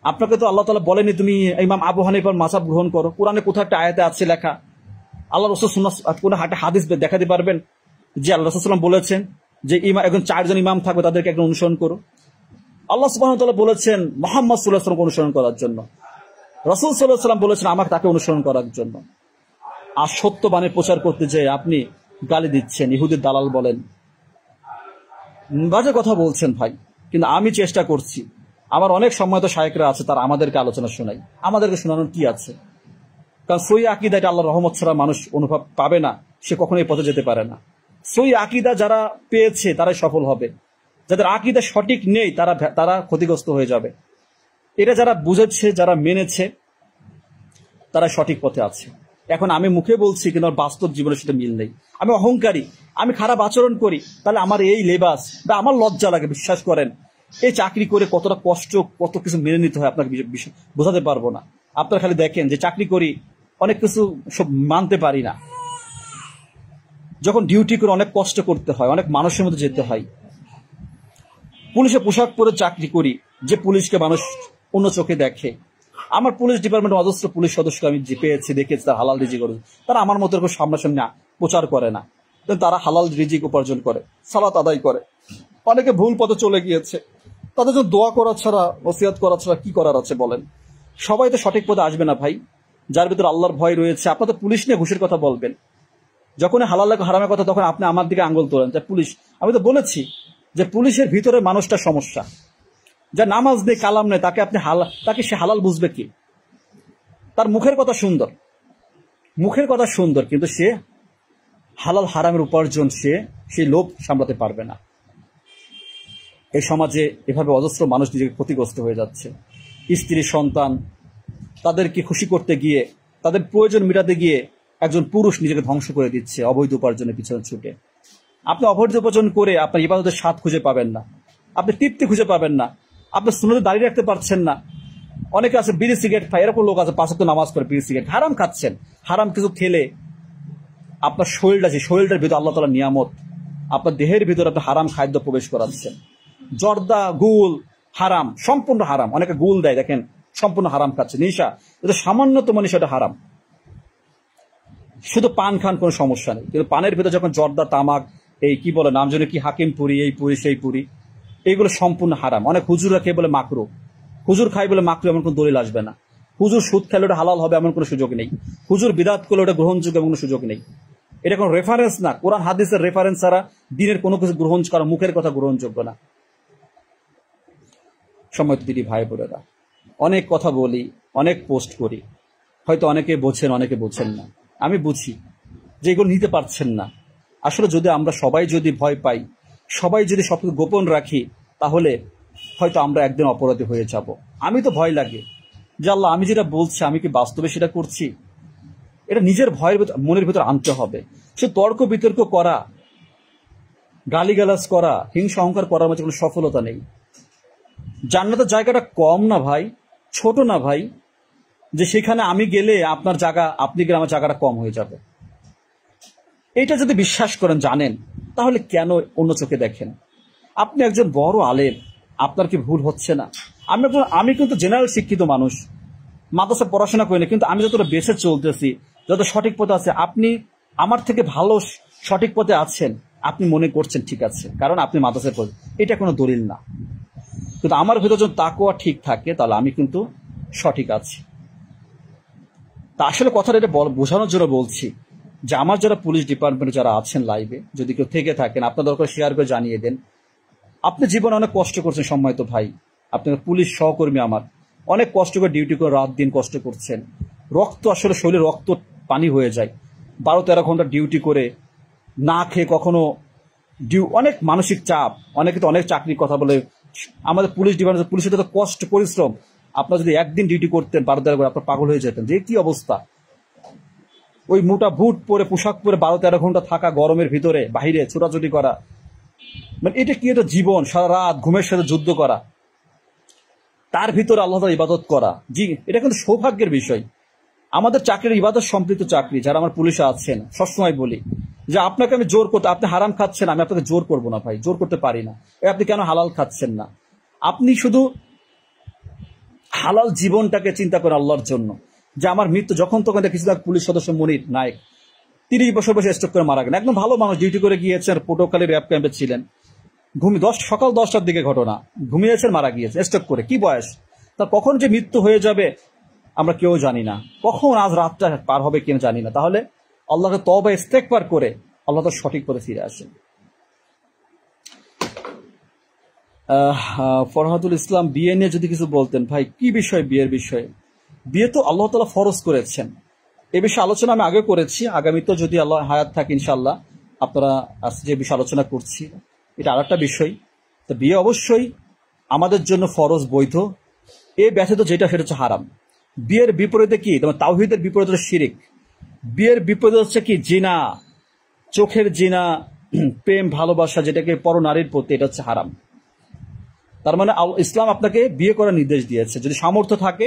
A: আপনাকে তো আল্লাহ তাআলা বলেনি তুমি ইমাম আবু হানিফার মাযহাব গ্রহণ করো। কোরআনে কোথাও একটা আয়াতে আছে লেখা, আল্লাহ রাসূল সুন্নাহ কোন হাদিস দেখাতে পারবেন যে আল্লাহ রাসূল সাল্লাল্লাহু আলাইহি ওয়াসাল্লাম বলেছেন যে একজন 4 জন ইমাম থাকবে, তাদেরকে একজন অনুসরণ করো? আল্লাহ সুবহানাহু ওয়া তাআলা বলেছেন মুহাম্মদ সাল্লাল্লাহু আলাইহি ওয়াসাল্লামকে অনুসরণ করার জন্য, রাসূল সাল্লাল্লাহু আলাইহি ওয়াসাল্লাম বলেছেন আমাকে তাকে অনুসরণ করার জন্য। আর সত্য বাণী প্রচার করতে যেয়ে আপনি গালি দিচ্ছেন, ইহুদির দালাল বলেন, বাজে কথা বলছেন ভাই। কিন্তু আমি চেষ্টা করছি, আমার অনেক সম্মানিত শায়েখরা আছে, তারা আমাদেরকে আলোচনা শোনায়, আমাদেরকে শোনানোর কি আছে? কারণ সই আকীদা এটা আল্লাহর রহমত ছাড়া মানুষ অনুভব পাবে না, সে কখনো এই পথে যেতে পারে না। সই আকীদা যারা পেয়েছে তারাই সফল হবে, যাদের আকীদা সঠিক নেই তারা ক্ষতিগ্রস্ত হয়ে যাবে। এটা যারা বুঝেছে, যারা মেনেছে, তারা সঠিক পথে আছে। এখন আমি মুখে বলছি কিন্তু আমার বাস্তব জীবনের সাথে মিল নেই। আমি অহংকারী, আমি খারাপ আচরণ করি, তাহলে আমার এই লেবাস বা আমার লজ্জা লাগে। বিশ্বাস করেন, এই চাকরি করে কতটা কষ্ট, কত কিছু মেনে নিতে হয় আপনাকে বোঝাতে পারবো না। আপনারা খালি দেখেন যে চাকরি করি, অনেক কিছু সব মানতে পারি না। যখন ডিউটি করে অনেক কষ্ট করতে হয়, অনেক মানুষের মধ্যে যেতে হয়। পুলিশে পোশাক পরে চাকরি করি, যে পুলিশকে মানুষ অন্য চোখে দেখে। আমার পুলিশ ডিপার্টমেন্টে অজস্র পুলিশ সদস্য আমি পেয়েছি, দেখেছি তারা হালাল রিজিক করে। তারা আমার মতো এরকম সামনাসামনি প্রচার করে না, কিন্তু তারা হালাল রিজিক উপার্জন করে, সালাত আদায় করে। অনেকে ভুল পথে চলে গিয়েছে, তাদের জন্য দোয়া করা ছাড়া, ওসিয়াত করা ছাড়া কি করার আছে বলেন? সবাই তো সঠিক পথে আসবে না ভাই। যার ভিতরে আল্লাহর ভয় রয়েছে, আপনার তো পুলিশ নিয়ে ঘুষের কথা বলবেন, যখন হালাল হারামের কথা, তখন আপনি আমার দিকে আঙ্গুল তোলেন। তাই পুলিশ, আমি তো বলেছি যে পুলিশের ভিতরে মানুষটা সমস্যা। যা নামাজ নেই, কালাম নেই, তাকে সে হালাল বুঝবে কি? তার মুখের কথা সুন্দর, মুখের কথা সুন্দর, কিন্তু সে হালাল হারামের উপার্জন সেই লোভ সামলাতে পারবে না। এই সমাজে এভাবে অজস্র মানুষ নিজেকে ক্ষতিগ্রস্ত হয়ে যাচ্ছে। স্ত্রী, সন্তান, তাদেরকে খুশি করতে গিয়ে, তাদের প্রয়োজন মেটাতে গিয়ে একজন পুরুষ নিজেকে ধ্বংস করে দিচ্ছে অবৈধ উপার্জনের পিছনে ছুটে। আপনি অবৈধ উপার্জন করে আপনার ইবাদতের স্বাদ খুঁজে পাবেন না, আপনি তৃপ্তি খুঁজে পাবেন না, আপনি সুন্নতে দাঁড়িয়ে রাখতে পারছেন না। অনেকে আছে বিড়ি সিগারেট খায়, এরকম লোক আছে 5 ওয়াক্ত নামাজ পড়ে বিড়ি সিগারেট, হারাম খাচ্ছেন। হারাম কিছু খেলে আপনার শরীরটার ভিতরে আল্লাহ তাআলার নিয়ামত, আপনার দেহের ভিতরে আপনি হারাম খাদ্য প্রবেশ করাচ্ছেন। জর্দা, গুল হারাম, সম্পূর্ণ হারাম। অনেকে গুল দেয়, দেখেন সম্পূর্ণ হারাম খাচ্ছে। নিশা, এটা সামান্যতম নিশাটা হারাম। শুধু পান খান কোনো সমস্যা নেই, কিন্তু পানের ভিতরে যখন জর্দা, তামাক, এই কি বলে নাম জানি কি, হাকিম পুরি, এই পুরি সেই পুরি, এইগুলো সম্পূর্ণ হারাম। অনেক হুজুররা খেয়ে বলে মাকরু, হুজুর খাই বলে মাকরু, এমন কোনো দলিল আসবে না। হুজুর সুদ খেলে ওটা হালাল হবে এমন কোনো সুযোগ নেই। হুজুর বিদআত করলে ওটা গ্রহণযোগ্য এমন কোনো সুযোগ নেই। এটা কোনো রেফারেন্স না, কোরআন হাদিসের রেফারেন্স ছাড়া দিনের কোনো কিছু গ্রহণ করা, মুখের কথা গ্রহণযোগ্য না। সম্মানিত দিদি ভাই বোনেরা, অনেক কথা বলি, অনেক পোস্ট করি, হয়তো অনেকে বোঝেন, অনেকে বোঝেন না। আমি বুঝি যে এগুলো নিতে পারছেন না। আসলে যদি আমরা সবাই যদি ভয় পাই, সবাই যদি সবকিছু গোপন রাখি, তাহলে হয়তো আমরা একদিন অপরাধী হয়ে যাব। আমি তো ভয় লাগে যে আল্লাহ, আমি যেটা বলছি আমি কি বাস্তবে সেটা করছি? এটা নিজের ভয়ের মনের ভিতর আনতে হবে। সে তর্ক বিতর্ক করা, গালিগালাজ করা, হিংসা অহংকার করার মধ্যে কোনো সফলতা নেই। জান্নাতের জায়গাটা কম না ভাই, ছোট না ভাই, যে সেখানে আমি গেলে আপনার জায়গা, আপনি গেলে আমার জায়গাটা কম হয়ে যাবে। এটা যদি বিশ্বাস করেন, জানেন, তাহলে কেন অন্য চোখে দেখেন? আপনি একজন বড় আলেম, আপনার কি ভুল হচ্ছে না? আমি কিন্তু জেনারেল শিক্ষিত মানুষ, মাদ্রাসায় পড়াশোনা করি না, কিন্তু আমি যতটা বেঁচে চলতেছি, যত সঠিক পথে আছে, আপনি আমার থেকে ভালো সঠিক পথে আছেন, আপনি মনে করছেন ঠিক আছে, কারণ আপনি মাদ্রাসায় পড়েন। এটা কোনো দলিল না। কিন্তু আমার ভিতর যখন তাকওয়া ঠিক থাকে, তাহলে আমি কিন্তু সঠিক আছি। তা আসলে কথাটা এটা বোঝানোর জন্য বলছি যে আমার যারা পুলিশ ডিপার্টমেন্টে যারা আছেন লাইভে, যদি কেউ থেকে থাকেন, আপনার দরকার শেয়ার করে জানিয়ে দেন। আপনি জীবনে অনেক কষ্ট করছেন সম্মানিত ভাই, আপনার পুলিশ সহকর্মী আমার অনেক কষ্ট করে ডিউটি করে রাত দিন কষ্ট করছেন। রক্ত আসলে শরীরে রক্ত পানি হয়ে যায়। 12-13 ঘন্টা ডিউটি করে না খেয়ে, কখনো অনেক মানসিক চাপ, অনেকে তো অনেক চাকরির কথা বলে। আমাদের পুলিশ ডিপার্টমেন্ট, পুলিশের তো কষ্ট পরিশ্রম। আপনার যদি একদিন ডিউটি করতেন 12-13 ঘন্টা, আপনার পাগল হয়ে যেতেন যে কি অবস্থা। ওই মোটা বুট পরে, পোশাক পরে 12-13 ঘন্টা থাকা, গরমের ভিতরে বাহিরে ছোটাছুটি করা, মানে এটা কি? এটা জীবন, সারা রাত ঘুমের সাথে যুদ্ধ করা, তার ভিতরে আল্লাহ তাআলার ইবাদত করা। জি, এটা কিন্তু সৌভাগ্যের বিষয়। আমাদের চাকরির ইবাদত সম্পৃক্ত চাকরি, যারা আমার পুলিশে আছেন, সবসময় বলি যে আপনাকে আমি জোর করতে, আপনি হারাম খাচ্ছেন, আমি আপনাকে জোর করবো না ভাই, জোর করতে পারি না। আপনি কেন হালাল খাচ্ছেন না? আপনি শুধু
B: হালাল জীবনটাকে চিন্তা করে আল্লাহর জন্য, যে আমার মৃত্যু যখন তখন কিছু পুলিশ সদস্য মনির নায়ক 30 বছর বয়সে স্ট্রোক করে মারা গেলেন, একদম ভালো মানুষ, ডিউটি করে গিয়েছেন, পটুয়াখালী র্যাব ক্যাম্পে ছিলেন, সকাল 10টার দিকে ঘটনা, ঘুমিয়েছেন, মারা গিয়েছে স্ট্রোক করে। কি বয়স তার, কখন যে মৃত্যু হয়ে যাবে আমরা কেউ জানি না, কখন আজ রাতটা পার হবে কেউ জানি না। তাহলে আল্লাহকে তওবা ইস্তেগফার করে আল্লাহ তো সঠিক পথে ফিরে আসেন। ফরহাদুল ইসলাম, বিয়ে নিয়ে যদি কিছু বলতেন ভাই। কি বিষয়? বিয়ের বিষয়ে, বিয়ে তো আল্লাহ তাআলা ফরজ করেছেন, এ বিষয়ে আলোচনা আমি আগে করেছি, আগামীতেও যদি আল্লাহ হায়াত থাকে ইনশাআল্লাহ আপনারা আজকে যে বিষয়ে আলোচনা করছি এটা আরেকটা বিষয়। তো বিয়ে অবশ্যই আমাদের জন্য ফরজ, বৈধ, এ ব্যতীত যেটা সেটা হচ্ছে হারাম। বিয়ের বিপরীতে কি? তোমার তাওহীদের বিপরীতে হচ্ছে শিরিক, বিয়ের বিপরীতে হচ্ছে কি? জিনা, চোখের জিনা, প্রেম ভালোবাসা যেটাকে পরনারীর প্রতি, এটা হচ্ছে হারাম। তার মানে ইসলাম আপনাকে বিয়ে করার নির্দেশ দিয়েছে, যদি সামর্থ্য থাকে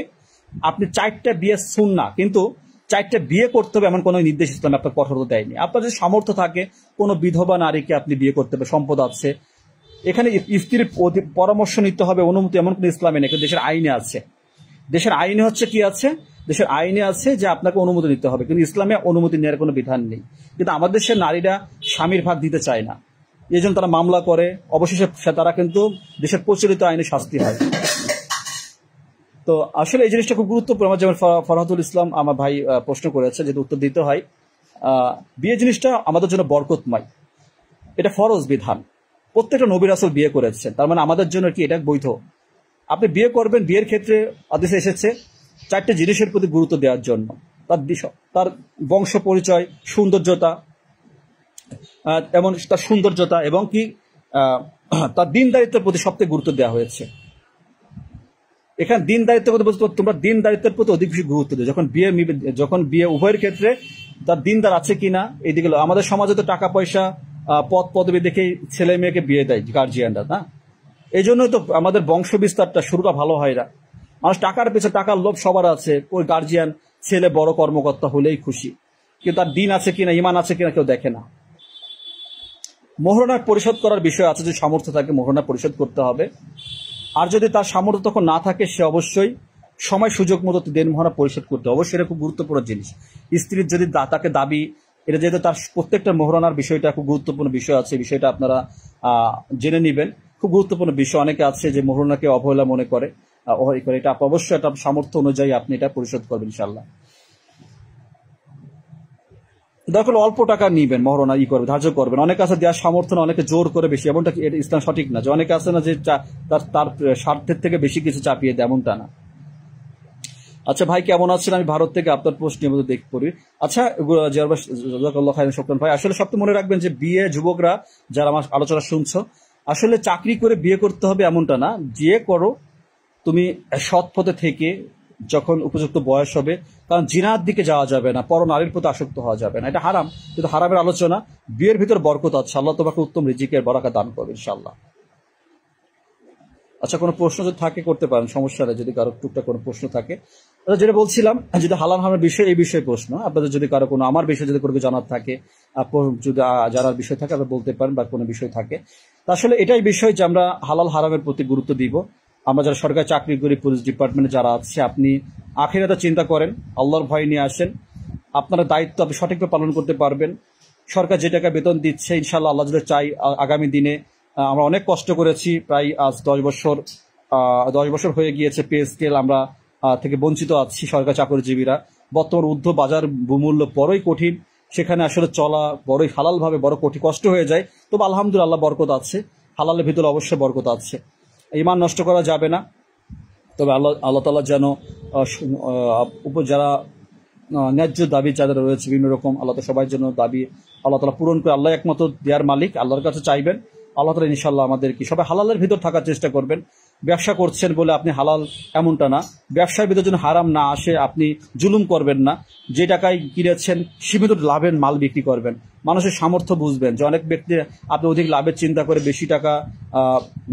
B: আপনি 4টা বিয়ে সুন্নাহ, কিন্তু 4টা বিয়ে করতে হবে এমন কোনো নির্দেশ ইসলাম আপনার কঠোরতা দেয়নি। আপনার যদি সামর্থ্য থাকে কোনো বিধবা নারীকে আপনি বিয়ে করতে হবে, সম্পদ আছে, এখানে স্ত্রীর পরামর্শ নিতে হবে, অনুমতি এমন কোনো ইসলামে নেই, কিন্তু দেশের আইনে আছে। দেশের আইনে হচ্ছে কি আছে? দেশের আইনে আছে যে আপনাকে অনুমতি নিতে হবে, কিন্তু ইসলামে অনুমতি নেওয়ার কোনো বিধান নেই। কিন্তু আমাদের দেশের নারীরা স্বামীর ভাগ দিতে চায় না, এই জন্য তারা মামলা করে, অবশেষে তারা কিন্তু দেশের প্রচলিত আইনে শাস্তি হয়। তো আসলে এই জিনিসটা খুব গুরুত্বপূর্ণ। যেমন ফরহাদুল ইসলাম আমার ভাই প্রশ্ন করেছে, যেহেতু উত্তর দিতে হয়, বিয়ে জিনিসটা আমাদের জন্য বরকতময়, এটা ফরজ বিধান, প্রত্যেকটা নবী রাসূল বিয়ে করেছেন, তার মানে আমাদের জন্য কি এটা বৈধ। আপনি বিয়ে করবেন, বিয়ের ক্ষেত্রে হাদিসে এসেছে 4টে জিনিসের প্রতি গুরুত্ব দেওয়ার জন্য, তার বংশ পরিচয়, সৌন্দর্যতা, তার সৌন্দর্যতা এবং কি তার দিনদারিত্বের প্রতি সবথেকে গুরুত্ব দেওয়া হয়েছে। এখানে দিন দায়িত্বের কথা বলতে তোমরা দিন দায়িত্বের প্রতি অধিক বেশি গুরুত্ব দিও। যখন বিয়ে উভয়ের ক্ষেত্রে তার দিনদার আছে কিনা এইদিকে। আমাদের সমাজে তো টাকা পয়সা, পদ পদবি দেখে ছেলে মেয়েকে বিয়ে দেয় গার্জিয়ানরা, না? এই জন্যই তো আমাদের বংশ বিস্তারটা শুরুটা ভালো হয় না। মানুষ টাকার পেছনে, টাকার লোভ সবার আছে, ওই গার্জিয়ান ছেলে বড় কর্মকর্তা হলেই খুশি, কিন্তু তার দিন আছে কিনা, ইমান আছে কিনা কেউ দেখে না। মোহরানা পরিশোধ করার বিষয় আছে, যদি সামর্থ্য থাকে মোহরানা পরিশোধ করতে হবে। আর যদি তার সামর্থ্য তখন না থাকে, সে অবশ্যই সময় সুযোগ মতো দেনমোহরা পরিশোধ করতে হবে। অবশ্যই এটা খুব গুরুত্বপূর্ণ জিনিস। স্ত্রীর যদি তাকে দাবি, এটা যেহেতু তার প্রত্যেকটা মোহরানার বিষয়টা খুব গুরুত্বপূর্ণ বিষয় আছে, বিষয়টা আপনারা জেনে নেবেন, খুব গুরুত্বপূর্ণ বিষয়। অনেকে আছে যে মোহরানাকে অবহেলা মনে করে, এটা অবশ্যই এটা সামর্থ্য অনুযায়ী আপনি এটা পরিশোধ করবেন ইনশাআল্লাহ। দরকার অল্প টাকা নিবেন, মহরনা ধার্য করবেন। অনেকে আছে দেওয়ার সামর্থ্য না, অনেকে জোর করে বেশি, এমনটা কি ইসলাম সঠিক না। যে অনেকে আছে না যে তার স্বার্থের থেকে বেশি কিছু চাপিয়ে দেয়, এমনটা না। আচ্ছা ভাই কেমন আছেন? আমি ভারত থেকে আপনার পোস্ট নিয়মিত দেখ পড়ি। আচ্ছা ভাই, আসলে সব মনে রাখবেন যে বিয়ে, যুবকরা যারা আমার আলোচনা শুনছো, আসলে চাকরি করে বিয়ে করতে হবে এমনটা না। যে করো তুমি সৎ পথে থেকে, যখন উপযুক্ত বয়স হবে, কারণ জিনার দিকে যাওয়া যাবে না, পর নারীর প্রতি আসক্ত হওয়া যাবে না, এটা হারাম। কিন্তু হারামের আলোচনা, বিয়ের ভিতর বরকত আছে, আল্লাহ তোমাকে উত্তম রিজিকের বরাকা দান করবে ইনশাআল্লাহ। আচ্ছা কোনো প্রশ্ন যদি থাকে করতে পারেন, সমস্যা নেই। যদি কারো টুকটাক কোনো প্রশ্ন থাকে, যেটা বলছিলাম, যদি হালাল হারামের বিষয়, এই বিষয়ে প্রশ্ন আপনাদের যদি কারো কোনো, আমার বিষয়ে যদি কোনো জানার থাকে, যদি জানার বিষয় থাকে আপনি বলতে পারেন, বা কোনো বিষয় থাকে। আসলে এটাই বিষয় যে আমরা হালাল হারামের প্রতি গুরুত্ব দিব। আমরা যারা সরকারি চাকরি করি, পুলিশ ডিপার্টমেন্টে যারা আছে, আপনি আখিরাতে চিন্তা করেন, আল্লাহর ভয় নিয়ে আসেন, আপনার দায়িত্ব আপনি সঠিকভাবে পালন করতে পারবেন। সরকার যে টাকা বেতন দিচ্ছে, ইনশাআল্লাহ আল্লাহ যদি চাই আগামী দিনে, আমরা অনেক কষ্ট করেছি, প্রায় আজ 10 বছর হয়ে গিয়েছে পে স্কেল আমরা থেকে বঞ্চিত আছি সরকারি চাকরিজীবীরা। বর্তমান বাজার মূল্য বড়ই কঠিন, সেখানে আসলে চলা বড়ই হালালভাবে বড় কঠিন, কষ্ট হয়ে যায়। তবে আলহামদুলিল্লাহ বরকত আছে, হালালের ভিতরে অবশ্যই বরকত আছে। ঈমান নষ্ট করা যাবে না। তবে আল্লাহ তাআলা যেন যারা ন্যায্য দাবি যাদের রয়েছে বিভিন্ন রকম, আল্লাহ তাআলা সবার জন্য দাবি আল্লাহ তাআলা পূরণ করে। আল্লাহ একমাত্র দেয়ার মালিক, আল্লাহর কাছে চাইবেন। আল্লাহ তাআলা ইনশাআল্লাহ আমাদেরকে সবাই হালালের ভিতর থাকার চেষ্টা করবেন। ব্যবসা করছেন বলে আপনি হালাল এমনটা না, ব্যবসার ভিতর যেন হারাম না আসে, আপনি জুলুম করবেন না। যে টাকায় কিনেছেন সীমিত লাভের মাল বিক্রি করবেন। মানুষের সামর্থ্য বুঝবেন, যে অনেক ব্যক্তি আপনি অধিক লাভের চিন্তা করে বেশি টাকা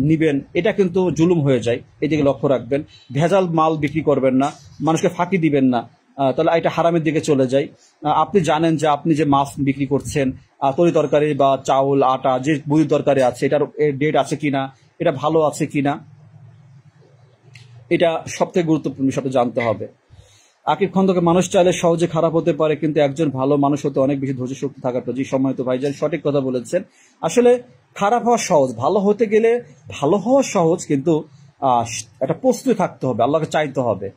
B: নিবেন, এটা কিন্তু জুলুম হয়ে যায়, এদিকে লক্ষ্য রাখবেন। ভেজাল মাল বিক্রি করবেন না, মানুষকে ফাঁকি দিবেন না, তাহলে এটা হারামের দিকে চলে যায়। আপনি জানেন যে আপনি যে মাছ বিক্রি করছেন, তরি তরকারি বা চাউল আটা যে মুদির তরকারি আছে, এটার ডেট আছে কিনা, এটা ভালো আছে কিনা, এটা সবথেকে গুরুত্বপূর্ণ বিষয় জানতে হবে। আকিব খন্দকে মানুষ চাইলে সহজে খারাপ হতে পারে, কিন্তু একজন ভালো মানুষ হতে অনেক বেশি ধৈর্য শক্তি থাকার প্রয়োজন। জি সম্মানিত ভাইজান, সঠিক কথা বলেছেন। আসলে খারাপ হওয়া সহজ, ভালো হতে গেলে ভালো হওয়া সহজ, কিন্তু একটা প্রস্তুতি থাকতে হবে, আল্লাহকে চাইতে হবে,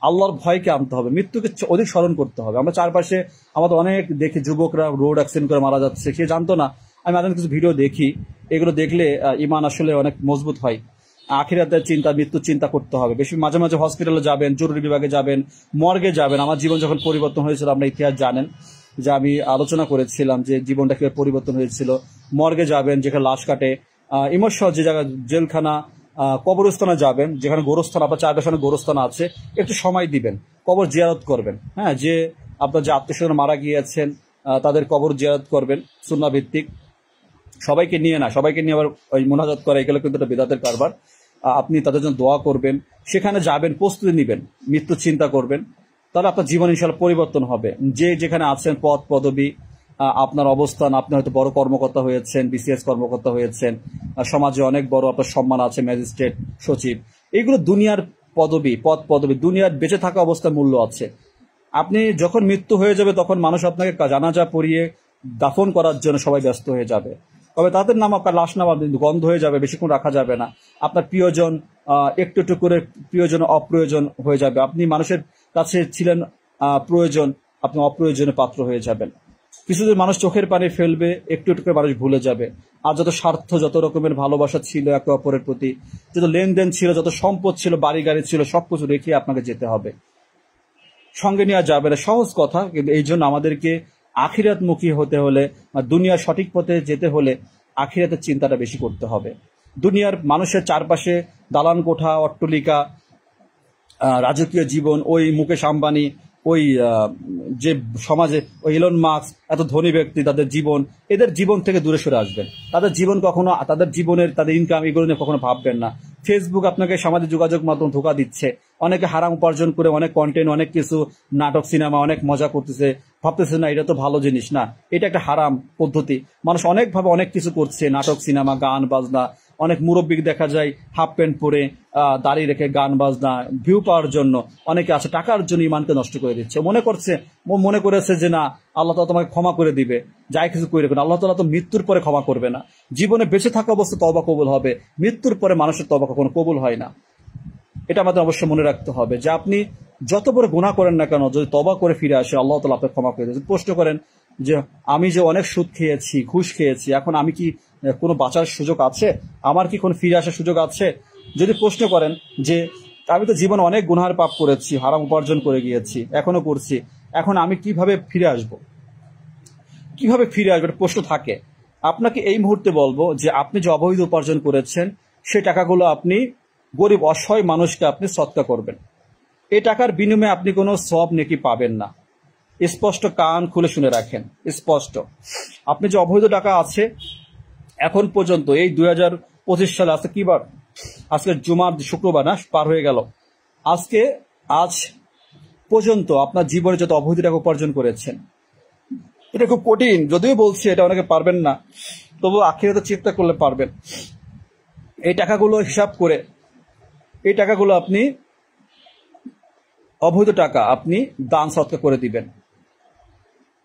B: আল্লাহর ভয়কে আনতে হবে, মৃত্যুকে অধিক স্মরণ করতে হবে। আমরা চারপাশে আমাদের অনেক দেখি যুবকরা রোড অ্যাক্সিডেন্ট করে মারা যাচ্ছে, সে জানতো না। আমি আরো কিছু ভিডিও দেখি, এগুলো দেখলে ইমান আসলে অনেক মজবুত হয়। আখিরাতের চিন্তা, মৃত্যুর চিন্তা করতে হবে বেশি। মাঝে মাঝে হসপিটালে যাবেন, জরুরি বিভাগে যাবেন, মর্গে যাবেন। আমার জীবন যখন পরিবর্তন হয়েছিল, আপনার ইতিহাস জানেন যে আমি আলোচনা করেছিলাম যে জীবনটা কিভাবে পরিবর্তন হয়েছিল। মর্গে যাবেন, যেখানে লাশ কাটে, ইমোশন যে জায়গায় জেলখানা, কবরস্থানে যাবেন, যেখানে গোরস্থান, আপনার চারপাশে গোরস্থান আছে, একটু সময় দিবেন, কবর জিয়ারত করবেন। হ্যাঁ, যে আপনার যে আত্মীয়স্বজন মারা গিয়েছেন তাদের কবর জিয়ারত করবেন, সুন্নাহ ভিত্তিক। সবাইকে নিয়ে না, সবাইকে নিয়ে আবার ওই মোনাজাত করা, এগুলো কিন্তু একটা বিদাতের কারবার। আপনি তাদের জন্য দোয়া করবেন, সেখানে যাবেন, প্রস্তুতি নেবেন, মৃত্যুর চিন্তা করবেন, তাহলে আপনার জীবন ইনশাআল্লাহ পরিবর্তন হবে। যে যেখানে আছেন, পদ পদবি, আপনার অবস্থান, আপনি হয়তো বড় কর্মকর্তা হয়েছেন, বিসিএস কর্মকর্তা হয়েছেন, সমাজে অনেক বড় আপনার সম্মান আছে, ম্যাজিস্ট্রেট, সচিব, এগুলো দুনিয়ার পদবি, পদ পদবি, দুনিয়ার বেঁচে থাকা অবস্থার মূল্য আছে। আপনি যখন মৃত্যু হয়ে যাবে, তখন মানুষ আপনাকে জানাজা পড়িয়ে দাফন করার জন্য সবাই ব্যস্ত হয়ে যাবে। তবে তাদের নাম, আপনার লাশ নাম গন্ধ হয়ে যাবে, বেশিক্ষণ রাখা যাবে না। আপনার প্রিয়জন একটু একটু করে প্রিয়জন অপ্রয়োজন হয়ে যাবে। আপনি মানুষের কাছে ছিলেন প্রয়োজন, আপনি অপ্রয়োজনে পাত্র হয়ে যাবেন। কিছুদিন মানুষ চোখের পানি ফেলবে, একটু একটু করে মানুষ ভুলে যাবে। আর যত স্বার্থ, যত রকমের ভালোবাসা ছিল একে অপরের প্রতি, যত লেনদেন ছিল, যত সম্পদ ছিল, বাড়ি গাড়ি ছিল, সবকিছু রেখে আপনাকে যেতে হবে, সঙ্গে নেওয়া যাবে না। সহজ কথা, কিন্তু এই জন্য আমাদেরকে আখিরাতমুখী হতে হলে, দুনিয়ার সঠিক পথে যেতে হলে আখিরাতের চিন্তাটা বেশি করতে হবে। দুনিয়ার মানুষের চারপাশে দালান কোঠা, অট্টলিকা, রাজকীয় জীবন, ওই মুকেশ আম্বানি, ওই যে সমাজে ওই ইলন মাস্ক, এত ধনী ব্যক্তি, তাদের জীবন, এদের জীবন থেকে দূরে সরে আসবেন। তাদের জীবন কখনো, তাদের জীবনের, তাদের ইনকাম, এগুলো নিয়ে কখনো ভাববেন না। ফেসবুক আপনাকে সামাজিক যোগাযোগ মাধ্যম ধোঁকা দিচ্ছে। অনেকে হারাম উপার্জন করে অনেক কন্টেন্ট, অনেক কিছু নাটক, সিনেমা, অনেক মজা করতেছে, ভাবতেছে না এটা তো ভালো জিনিস না, এটা একটা হারাম পদ্ধতি। মানুষ অনেকভাবে অনেক কিছু করছে, নাটক, সিনেমা, গান বাজনা। অনেক মুরব্বী দেখা যায় হাফ প্যান্ট পরে, দাড়ি রেখে গান বাজনা, ভিউ পাওয়ার জন্য। অনেকে আছে টাকার জন্য ইমানকে নষ্ট করে দিচ্ছে, মনে করেছে যে না, আল্লাহ তাআলা তোমাকে ক্ষমা করে দিবে, যাই কিছু করে রাখবেন। আল্লাহ তাআলা তো মৃত্যুর পরে ক্ষমা করবে না, জীবনে বেঁচে থাকা অবস্থা তওবা কবুল হবে, মৃত্যুর পরে মানুষের তওবা কখনো কবুল হয় না। এটা আমাদের অবশ্যই মনে রাখতে হবে যে আপনি যত বড় গুনাহ করেন না কেন, যদি তওবা করে ফিরে আসে, আল্লাহ তাআলা আপনাকে ক্ষমা করে দেবে। প্রশ্ন করেন যে আমি যে অনেক সুদ খেয়েছি, ঘুষ খেয়েছি, এখন আমি কি কোনো বাঁচার সুযোগ আছে? আমার কি কোনো ফিরে আসার সুযোগ আছে? যদি প্রশ্ন করেন যে আমি তো জীবনে অনেক গুনাহের পাপ করেছি, হারাম উপার্জন করে গিয়েছি, এখনো করছি, এখন আমি কিভাবে ফিরে আসব, কিভাবে ফিরে আসবো, একটা প্রশ্ন থাকে। আপনাকে এই মুহূর্তে বলবো যে আপনি যে অবৈধ উপার্জন করেছেন, সেই টাকাগুলো আপনি গরিব অসহায় মানুষকে আপনি সদকা করবেন। এই টাকার বিনিময়ে আপনি কোনো সওয়াব নেকি পাবেন না। স্পষ্ট, কান খুলে শুনে রাখেন, স্পষ্ট। আপনি যে অবৈধ টাকা আছে, এখন পর্যন্ত এই 2025 সালে, আজকে কি বার? আজকে জুমার শুক্রবার না, পার হয়ে গেল। আজ পর্যন্ত আপনার জীবনে যত অবৈধ টাকা উপার্জন করেছেন, এটা খুব কঠিন, যদিও বলছি এটা অনেকে পারবেন না, তবু আখিরাতে চিন্তা করলে পারবেন। এই টাকাগুলো হিসাব করে, এই টাকাগুলো আপনি, অবৈধ টাকা আপনি দান সৎকা করে দিবেন।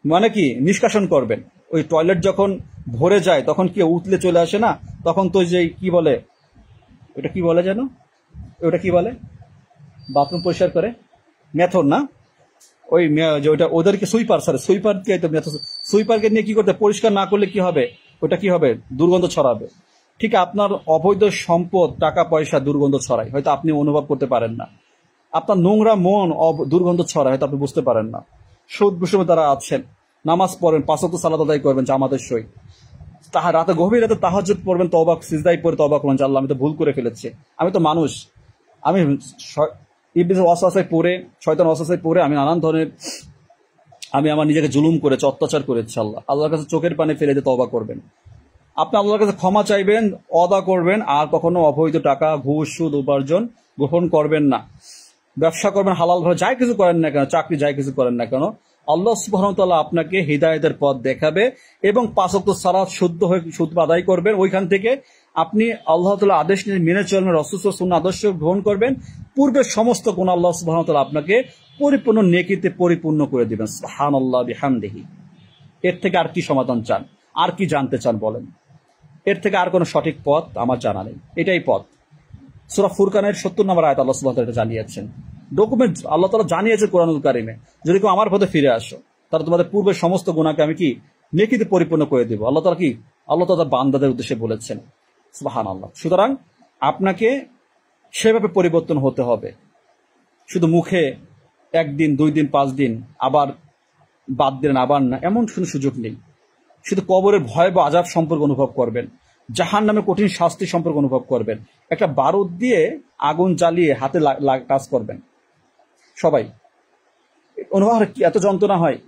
B: মানে কি, নিষ্কাশন করবেন। ওই টয়লেট যখন ভরে যায়, তখন কি উতলে চলে আসে না, তখন তো যে কি বলে, ওটা কি বলে যেন, ওটা কি বলে, বাথরুম পরিষ্কার করে মেথড না, ওই যে ওইটা ওদেরকে সুইপারকে সুইপারকে নিয়ে কি করতে, পরিষ্কার না করলে কি হবে, ওটা কি হবে, দুর্গন্ধ ছড়াবে। ঠিক আপনার অবৈধ সম্পদ, টাকা পয়সা দুর্গন্ধ ছড়ায়, হয়তো আপনি অনুভব করতে পারেন না। আপনার নোংরা মন দুর্গন্ধ ছড়ায়, হয়তো আপনি বুঝতে পারেন না। সুদ ঘুষের দ্বারা আছেন, নামাজ পড়েন, 5 ওয়াক্ত সালাত আদায় করবেন জামাতের সহিত, রাতে গভীর রাতে তাহাজ্জুদ পড়বেন, তওবা সিজদায় পড়ে তওবা করবেন যে আল্লাহ আমি তো ভুল করে ফেলেছি, আমি তো মানুষ, আমি ইবলিসের ওয়াসওয়াসায় পড়ে, শয়তানের ওয়াসওয়াসায় পড়ে আমি নানান ধরনের, আমি আমার নিজেকে জুলুম করেছি, অত্যাচার করেছি। আল্লাহর কাছে চোখের পানি ফেলে দিয়ে তওবা করবেন। আপনি আল্লাহর কাছে ক্ষমা চাইবেন, ওয়াদা করবেন, আর কখনো অবৈধ টাকা, ঘুষ, সুদ উপার্জন গ্রহণ করবেন না। ব্যবসা করবেন হালাল ভাবে, যাই কিছু করেন না কেন, চাকরি যাই কিছু করেন না কেন, আল্লাহ সুবহানাহু ওয়া তাআলা আপনাকে হিদায়াতের পথ দেখাবে এবং 5 ওয়াক্ত সালাত শুদ্ধ হয়ে সুদ আদায় করবেন। ওইখান থেকে আপনি আল্লাহ তাআলার আদেশ মেনে চলবেন, রাসূল সাল্লাল্লাহু আলাইহি ওয়াসাল্লাম আদর্শ গ্রহণ করবেন, পূর্বের সমস্ত গুনাহ আল্লাহ সুবহানাহু ওয়া তাআলা আপনাকে পরিপূর্ণ নেকিতে পরিপূর্ণ করে দিবেন। সুবহানাল্লাহ বিহামদিহি। এর থেকে আর কি সমাধান চান, আর কি জানতে চান বলেন? এর থেকে আর কোনো সঠিক পথ আমার জানা নেই, এটাই পথ। সূরা ফুরকানের ৭০ নম্বর আয়াত আল্লাহ সুবহানাহু ওয়া তাআলা জানিয়েছেন, ডকুমেন্ট আল্লাহ তাআলা জানিয়েছে কোরআনুল কারিমে, যদি কেউ আমার পথে ফিরে আসো তাহলে তোমাদের পূর্বের সমস্ত গুনাহকে আমি কি নেকিতে পরিপূর্ণ করে দেব। আল্লাহ তাআলা কি আল্লাহ তাআলা বান্দাদের উদ্দেশ্যে বলেছেন। সুবহানাল্লাহ। সুতরাং আপনাকে সেভাবে পরিবর্তন হতে হবে। শুধু মুখে একদিন 2 দিন 5 দিন আবার বাদ দিলেন আবার না, এমন কোনো সুযোগ নেই। শুধু কবরের ভয় বা আযাব সম্পর্কে অনুভব করবেন, জাহান্নামে কঠিন শাস্তি সম্পর্কে অনুভব করবেন, একটা বারুদ দিয়ে আগুন জ্বালিয়ে হাতে কাজ করবেন। সবাই অনুভব হয় কি এত যন্ত্রণা হয়।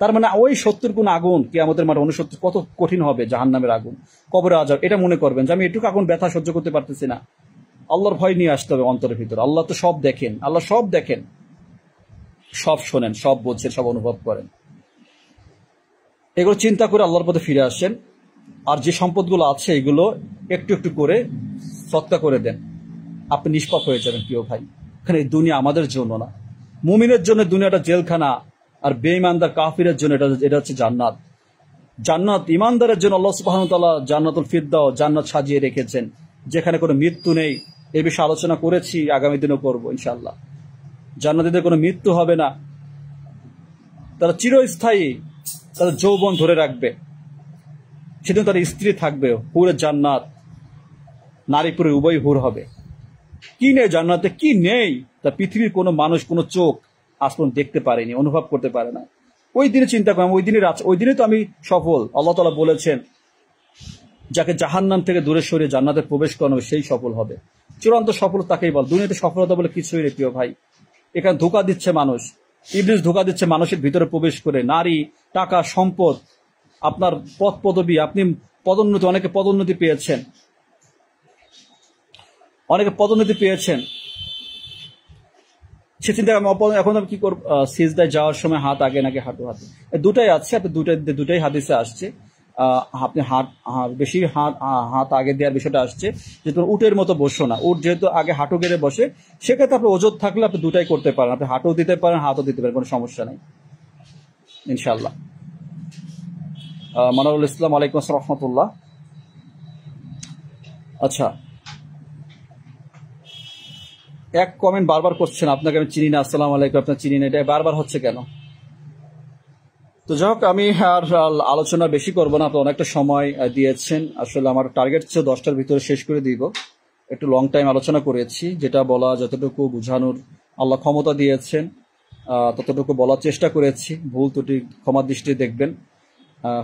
B: তার মানে ওই 70 গুণ আগুন কিয়ামতের মাঠে 69 কত কঠিন হবে জাহান্নামের আগুন, কবরে আযাব। এটা মনে করবেন যে আমি এটুকু আগুন ব্যথা সহ্য করতে পারতেছি না। আল্লাহর ভয় নিয়ে আসতে হবে অন্তরের ভিতরে। আল্লাহ তো সব দেখেন, আল্লাহ সব দেখেন, সব শোনেন, সব বোঝেন, সব অনুভব করেন। এগুলো চিন্তা করে আল্লাহর পথে ফিরে আসেন। আর যে সম্পদগুলো আছে এগুলো একটু একটু করে সৎকা করে দেন, আপনি নিষ্পাপ হয়ে যাবেন প্রিয় ভাই। এখানে এই দুনিয়া আমাদের জন্য না, মুমিনের জন্য দুনিয়াটা জেলখানা, আর বেঈমানদার কাফিরের জন্য এটা হচ্ছে জান্নাত। জান্নাত ইমানদারের জন্য আল্লাহ সুবহানাহু ওয়া তাআলা জান্নাতুল ফিরদাউস জান্নাত সাজিয়ে রেখেছেন, যেখানে কোনো মৃত্যু নেই। এই বিষয়ে আলোচনা করেছি, আগামী দিনও করবো ইনশাআল্লাহ। জান্নাতীদের কোনো মৃত্যু হবে না, তারা চিরস্থায়ী, তাদের যৌবন ধরে রাখবে। সেদিন তার স্ত্রী থাকবে, হুরের জান্নাত, নারী পুরুষ উভয় হুর হবে। কি নেই জান্নাতে, কি নেই তা পৃথিবীর কোনো মানুষ কোনো চোখ আজ পর্যন্ত দেখতে পারেনি, অনুভব করতে পারে না। ওই দিনে চিন্তা করলাম, ওই দিনে তো আমি সফল। আল্লাহ তাআলা বলেছেন যাকে জাহান্নাম থেকে দূরে সরিয়ে জান্নাতে প্রবেশ করানো সেই সফল হবে। চূড়ান্ত সফল তাকেই বল। দুনিয়াতে সফলতা বলে কিছুই নেই প্রিয় ভাই। এখানে ধোঁকা দিচ্ছে মানুষ, ইবলিস ধোঁকা দিচ্ছে মানুষের ভিতরে প্রবেশ করে। নারী, টাকা, সম্পদ, আপনার পদ পদবি, আপনি পদোন্নতি, অনেকে পদোন্নতি পেয়েছেন, সে চিন্তা এখন আমি কি করব, সিজদায় যাওয়ার সময় হাত আগে নাকি হাঁটু হাতে, দুটাই আছে। আপনি দুটাই হাদিসে আসছে। আপনি বেশি হাত আগে দেওয়ার বিষয়টা আসছে যে তোর উটের মতো বসো না। উট যেহেতু আগে হাঁটু গেড়ে বসে, সেক্ষেত্রে আপনি ওজত থাকলে আপনি দুটাই করতে পারেন, আপনি হাঁটু দিতে পারেন, হাতও দিতে পারেন, কোনো সমস্যা নেই ইনশাআল্লাহ। মানারুল ইসলাম, ওয়ালাইকুম আসসালাম রাহমাতুল্লাহ। আচ্ছা, এক কমেন্ট বারবার করছেন, আপনাকে আমি চিনি না, আসসালামু আলাইকুম, আপনার চিনি না, এটা বারবার হচ্ছে কেন? তো যাই হোক, আমি আর আলোচনা বেশি করবো না, আপনি অনেকটা সময় দিয়েছেন। আসলে আমার টার্গেট ছিল 10টার ভিতরে শেষ করে দিব। একটু লং টাইম আলোচনা করেছি, যেটা বলা যতটুকু বোঝানোর আল্লাহ ক্ষমতা দিয়েছেন ততটুকু বলার চেষ্টা করেছি। ভুল ত্রুটি ক্ষমা দৃষ্টি দেখবেন।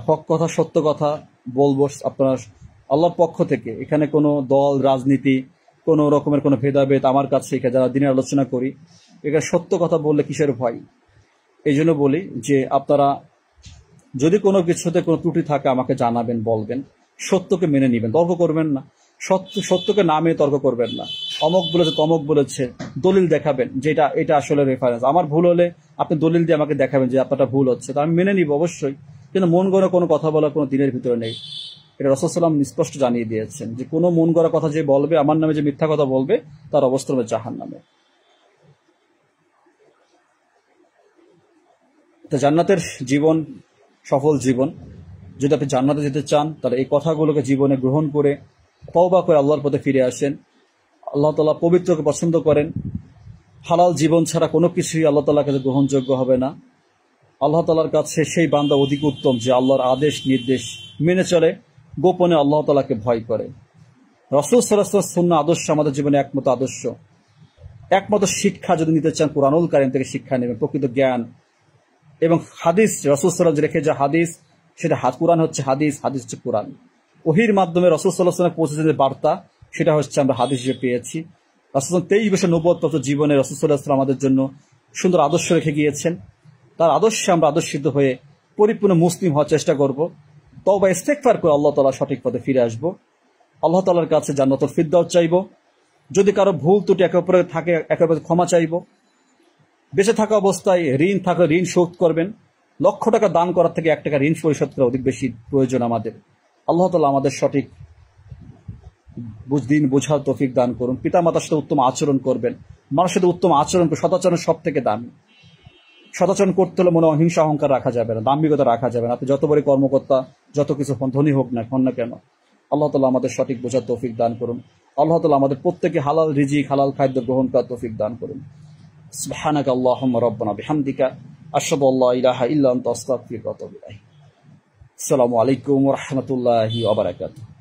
B: হক কথা, সত্য কথা বলবো আপনার আল্লাহর পক্ষ থেকে। এখানে কোনো দল, রাজনীতি, কোনো রকমের কোনো ভেদাভেদ আমার কাছে, এখানে যারা দিনের আলোচনা করি, এখানে সত্য কথা বললে কিসের ভয়? এই জন্য বলি যে আপনারা যদি কোনো কিছুতে কোনো ত্রুটি থাকে আমাকে জানাবেন, বলবেন, সত্যকে মেনে নেবেন, তর্ক করবেন না। সত্যকে না মেনে তর্ক করবেন না। অমক বলেছে, তমক বলেছে, দলিল দেখাবেন যে এটা আসলে রেফারেন্স। আমার ভুল হলে আপনি দলিল দিয়ে আমাকে দেখাবেন যে আপনারটা ভুল হচ্ছে, তা আমি মেনে নিব অবশ্যই। কিন্তু মন গড়া কোনো কথা বলা কোনো দিনের ভিতরে নেই। এটা রাসূল সাল্লাল্লাহু আলাইহি ওয়াসাল্লাম স্পষ্ট জানিয়ে দিয়েছেন যে কোনো মন গড়া কথা যে বলবে, আমার নামে যে মিথ্যা কথা বলবে, তার অবস্থা হবে জাহান্নামে। তো জান্নাতের জীবন, সফল জীবন, যদি আপনি জান্নাতে যেতে চান তাহলে এই কথাগুলোকে জীবনে গ্রহণ করে তওবা করে আল্লাহর পথে ফিরে আসেন। আল্লাহ তাআলা পবিত্রকে পছন্দ করেন। হালাল জীবন ছাড়া কোনো কিছুই আল্লাহ তাআলার কাছে গ্রহণযোগ্য হবে না। আল্লাহ তাআলার কাছে সেই বান্দা অধিক উত্তম যে আল্লাহর আদেশ নির্দেশ মেনে চলে, গোপনে আল্লাহ তাআলাকে ভয় করে। রাসূল সাল্লাল্লাহু আলাইহি ওয়াসাল্লাম সুন্নাহ আদর্শ আমাদের জীবনে একমাত্র আদর্শ। একমাত্র শিক্ষা যদি নিতে চান, কুরআনুল কারীম থেকে শিক্ষা নেবেন, প্রকৃত জ্ঞান এবং হাদিস। রাসূল সাল্লাল্লাহু আলাইহি ওয়াসাল্লাম রেখে যা হাদিস, সেটা কুরআন হচ্ছে হাদিস, হাদিস হচ্ছে কুরআন। ওহীর মাধ্যমে রাসূল সাল্লাল্লাহু আলাইহি ওয়াসাল্লাম পৌঁছে যে বার্তা, সেটা হচ্ছে আমরা হাদিস হিসেবে পেয়েছি। রাসূল 23 বছর নবুয়ত জীবনে রাসূল সাল্লাল্লাহু আলাইহি ওয়াসাল্লাম আমাদের জন্য সুন্দর আদর্শ রেখে গিয়েছেন। তার আদর্শে আমরা আদর্শিত হয়ে পরিপূর্ণ মুসলিম হওয়ার চেষ্টা করব। তওবা ইস্তেগফার করে আল্লাহ তাআলা সঠিক পথে ফিরে আসব। আল্লাহ তাআলার কাছে জান্নাতুল ফিরদাউস চাইব। যদি কারো ভুল ত্রুটি একে অপরের থাকে, একে অপরের ক্ষমা চাইব। বেঁচে থাকা অবস্থায় ঋণ থাকলে ঋণ শোধ করবেন। লক্ষ টাকা দান করার থেকে 1 টাকা ঋণ পরিশোধ করা অধিক বেশি প্রয়োজন আমাদের। আল্লাহ তাআলা আমাদের সঠিক দিন বোঝার তৌফিক দান করুন। পিতামাতার সাথে উত্তম আচরণ করবেন, মানুষের সাথে উত্তম আচরণ করুন। সদাচরণ সব থেকে দামি। সদাচরণ করতে হলে মনে অহিংসা অহংকার রাখা যাবে না, দাম্ভিকতা রাখা যাবে না। আপনি যত বড় কর্মকর্তা, যত কিছু ধনী হন না কেন, আল্লাহ তাআলা আমাদের সঠিক বোঝার তৌফিক দান করুন। আল্লাহ তাআলা আমাদের প্রত্যেকে হালাল রিজিক, হালাল খাদ্য গ্রহণ করার তৌফিক দান করুন। সুবহানাকা আল্লাহুম্মা রাব্বানা বিহামদিকা আশহাদু আল্লা ইলাহা ইল্লা আনতা আস্তাগফিরুকা ওয়া আতুবু ইলাইক। আসসালামু আলাইকুম ওয়া রাহমাতুল্লাহি ওয়া বারাকাতুহু।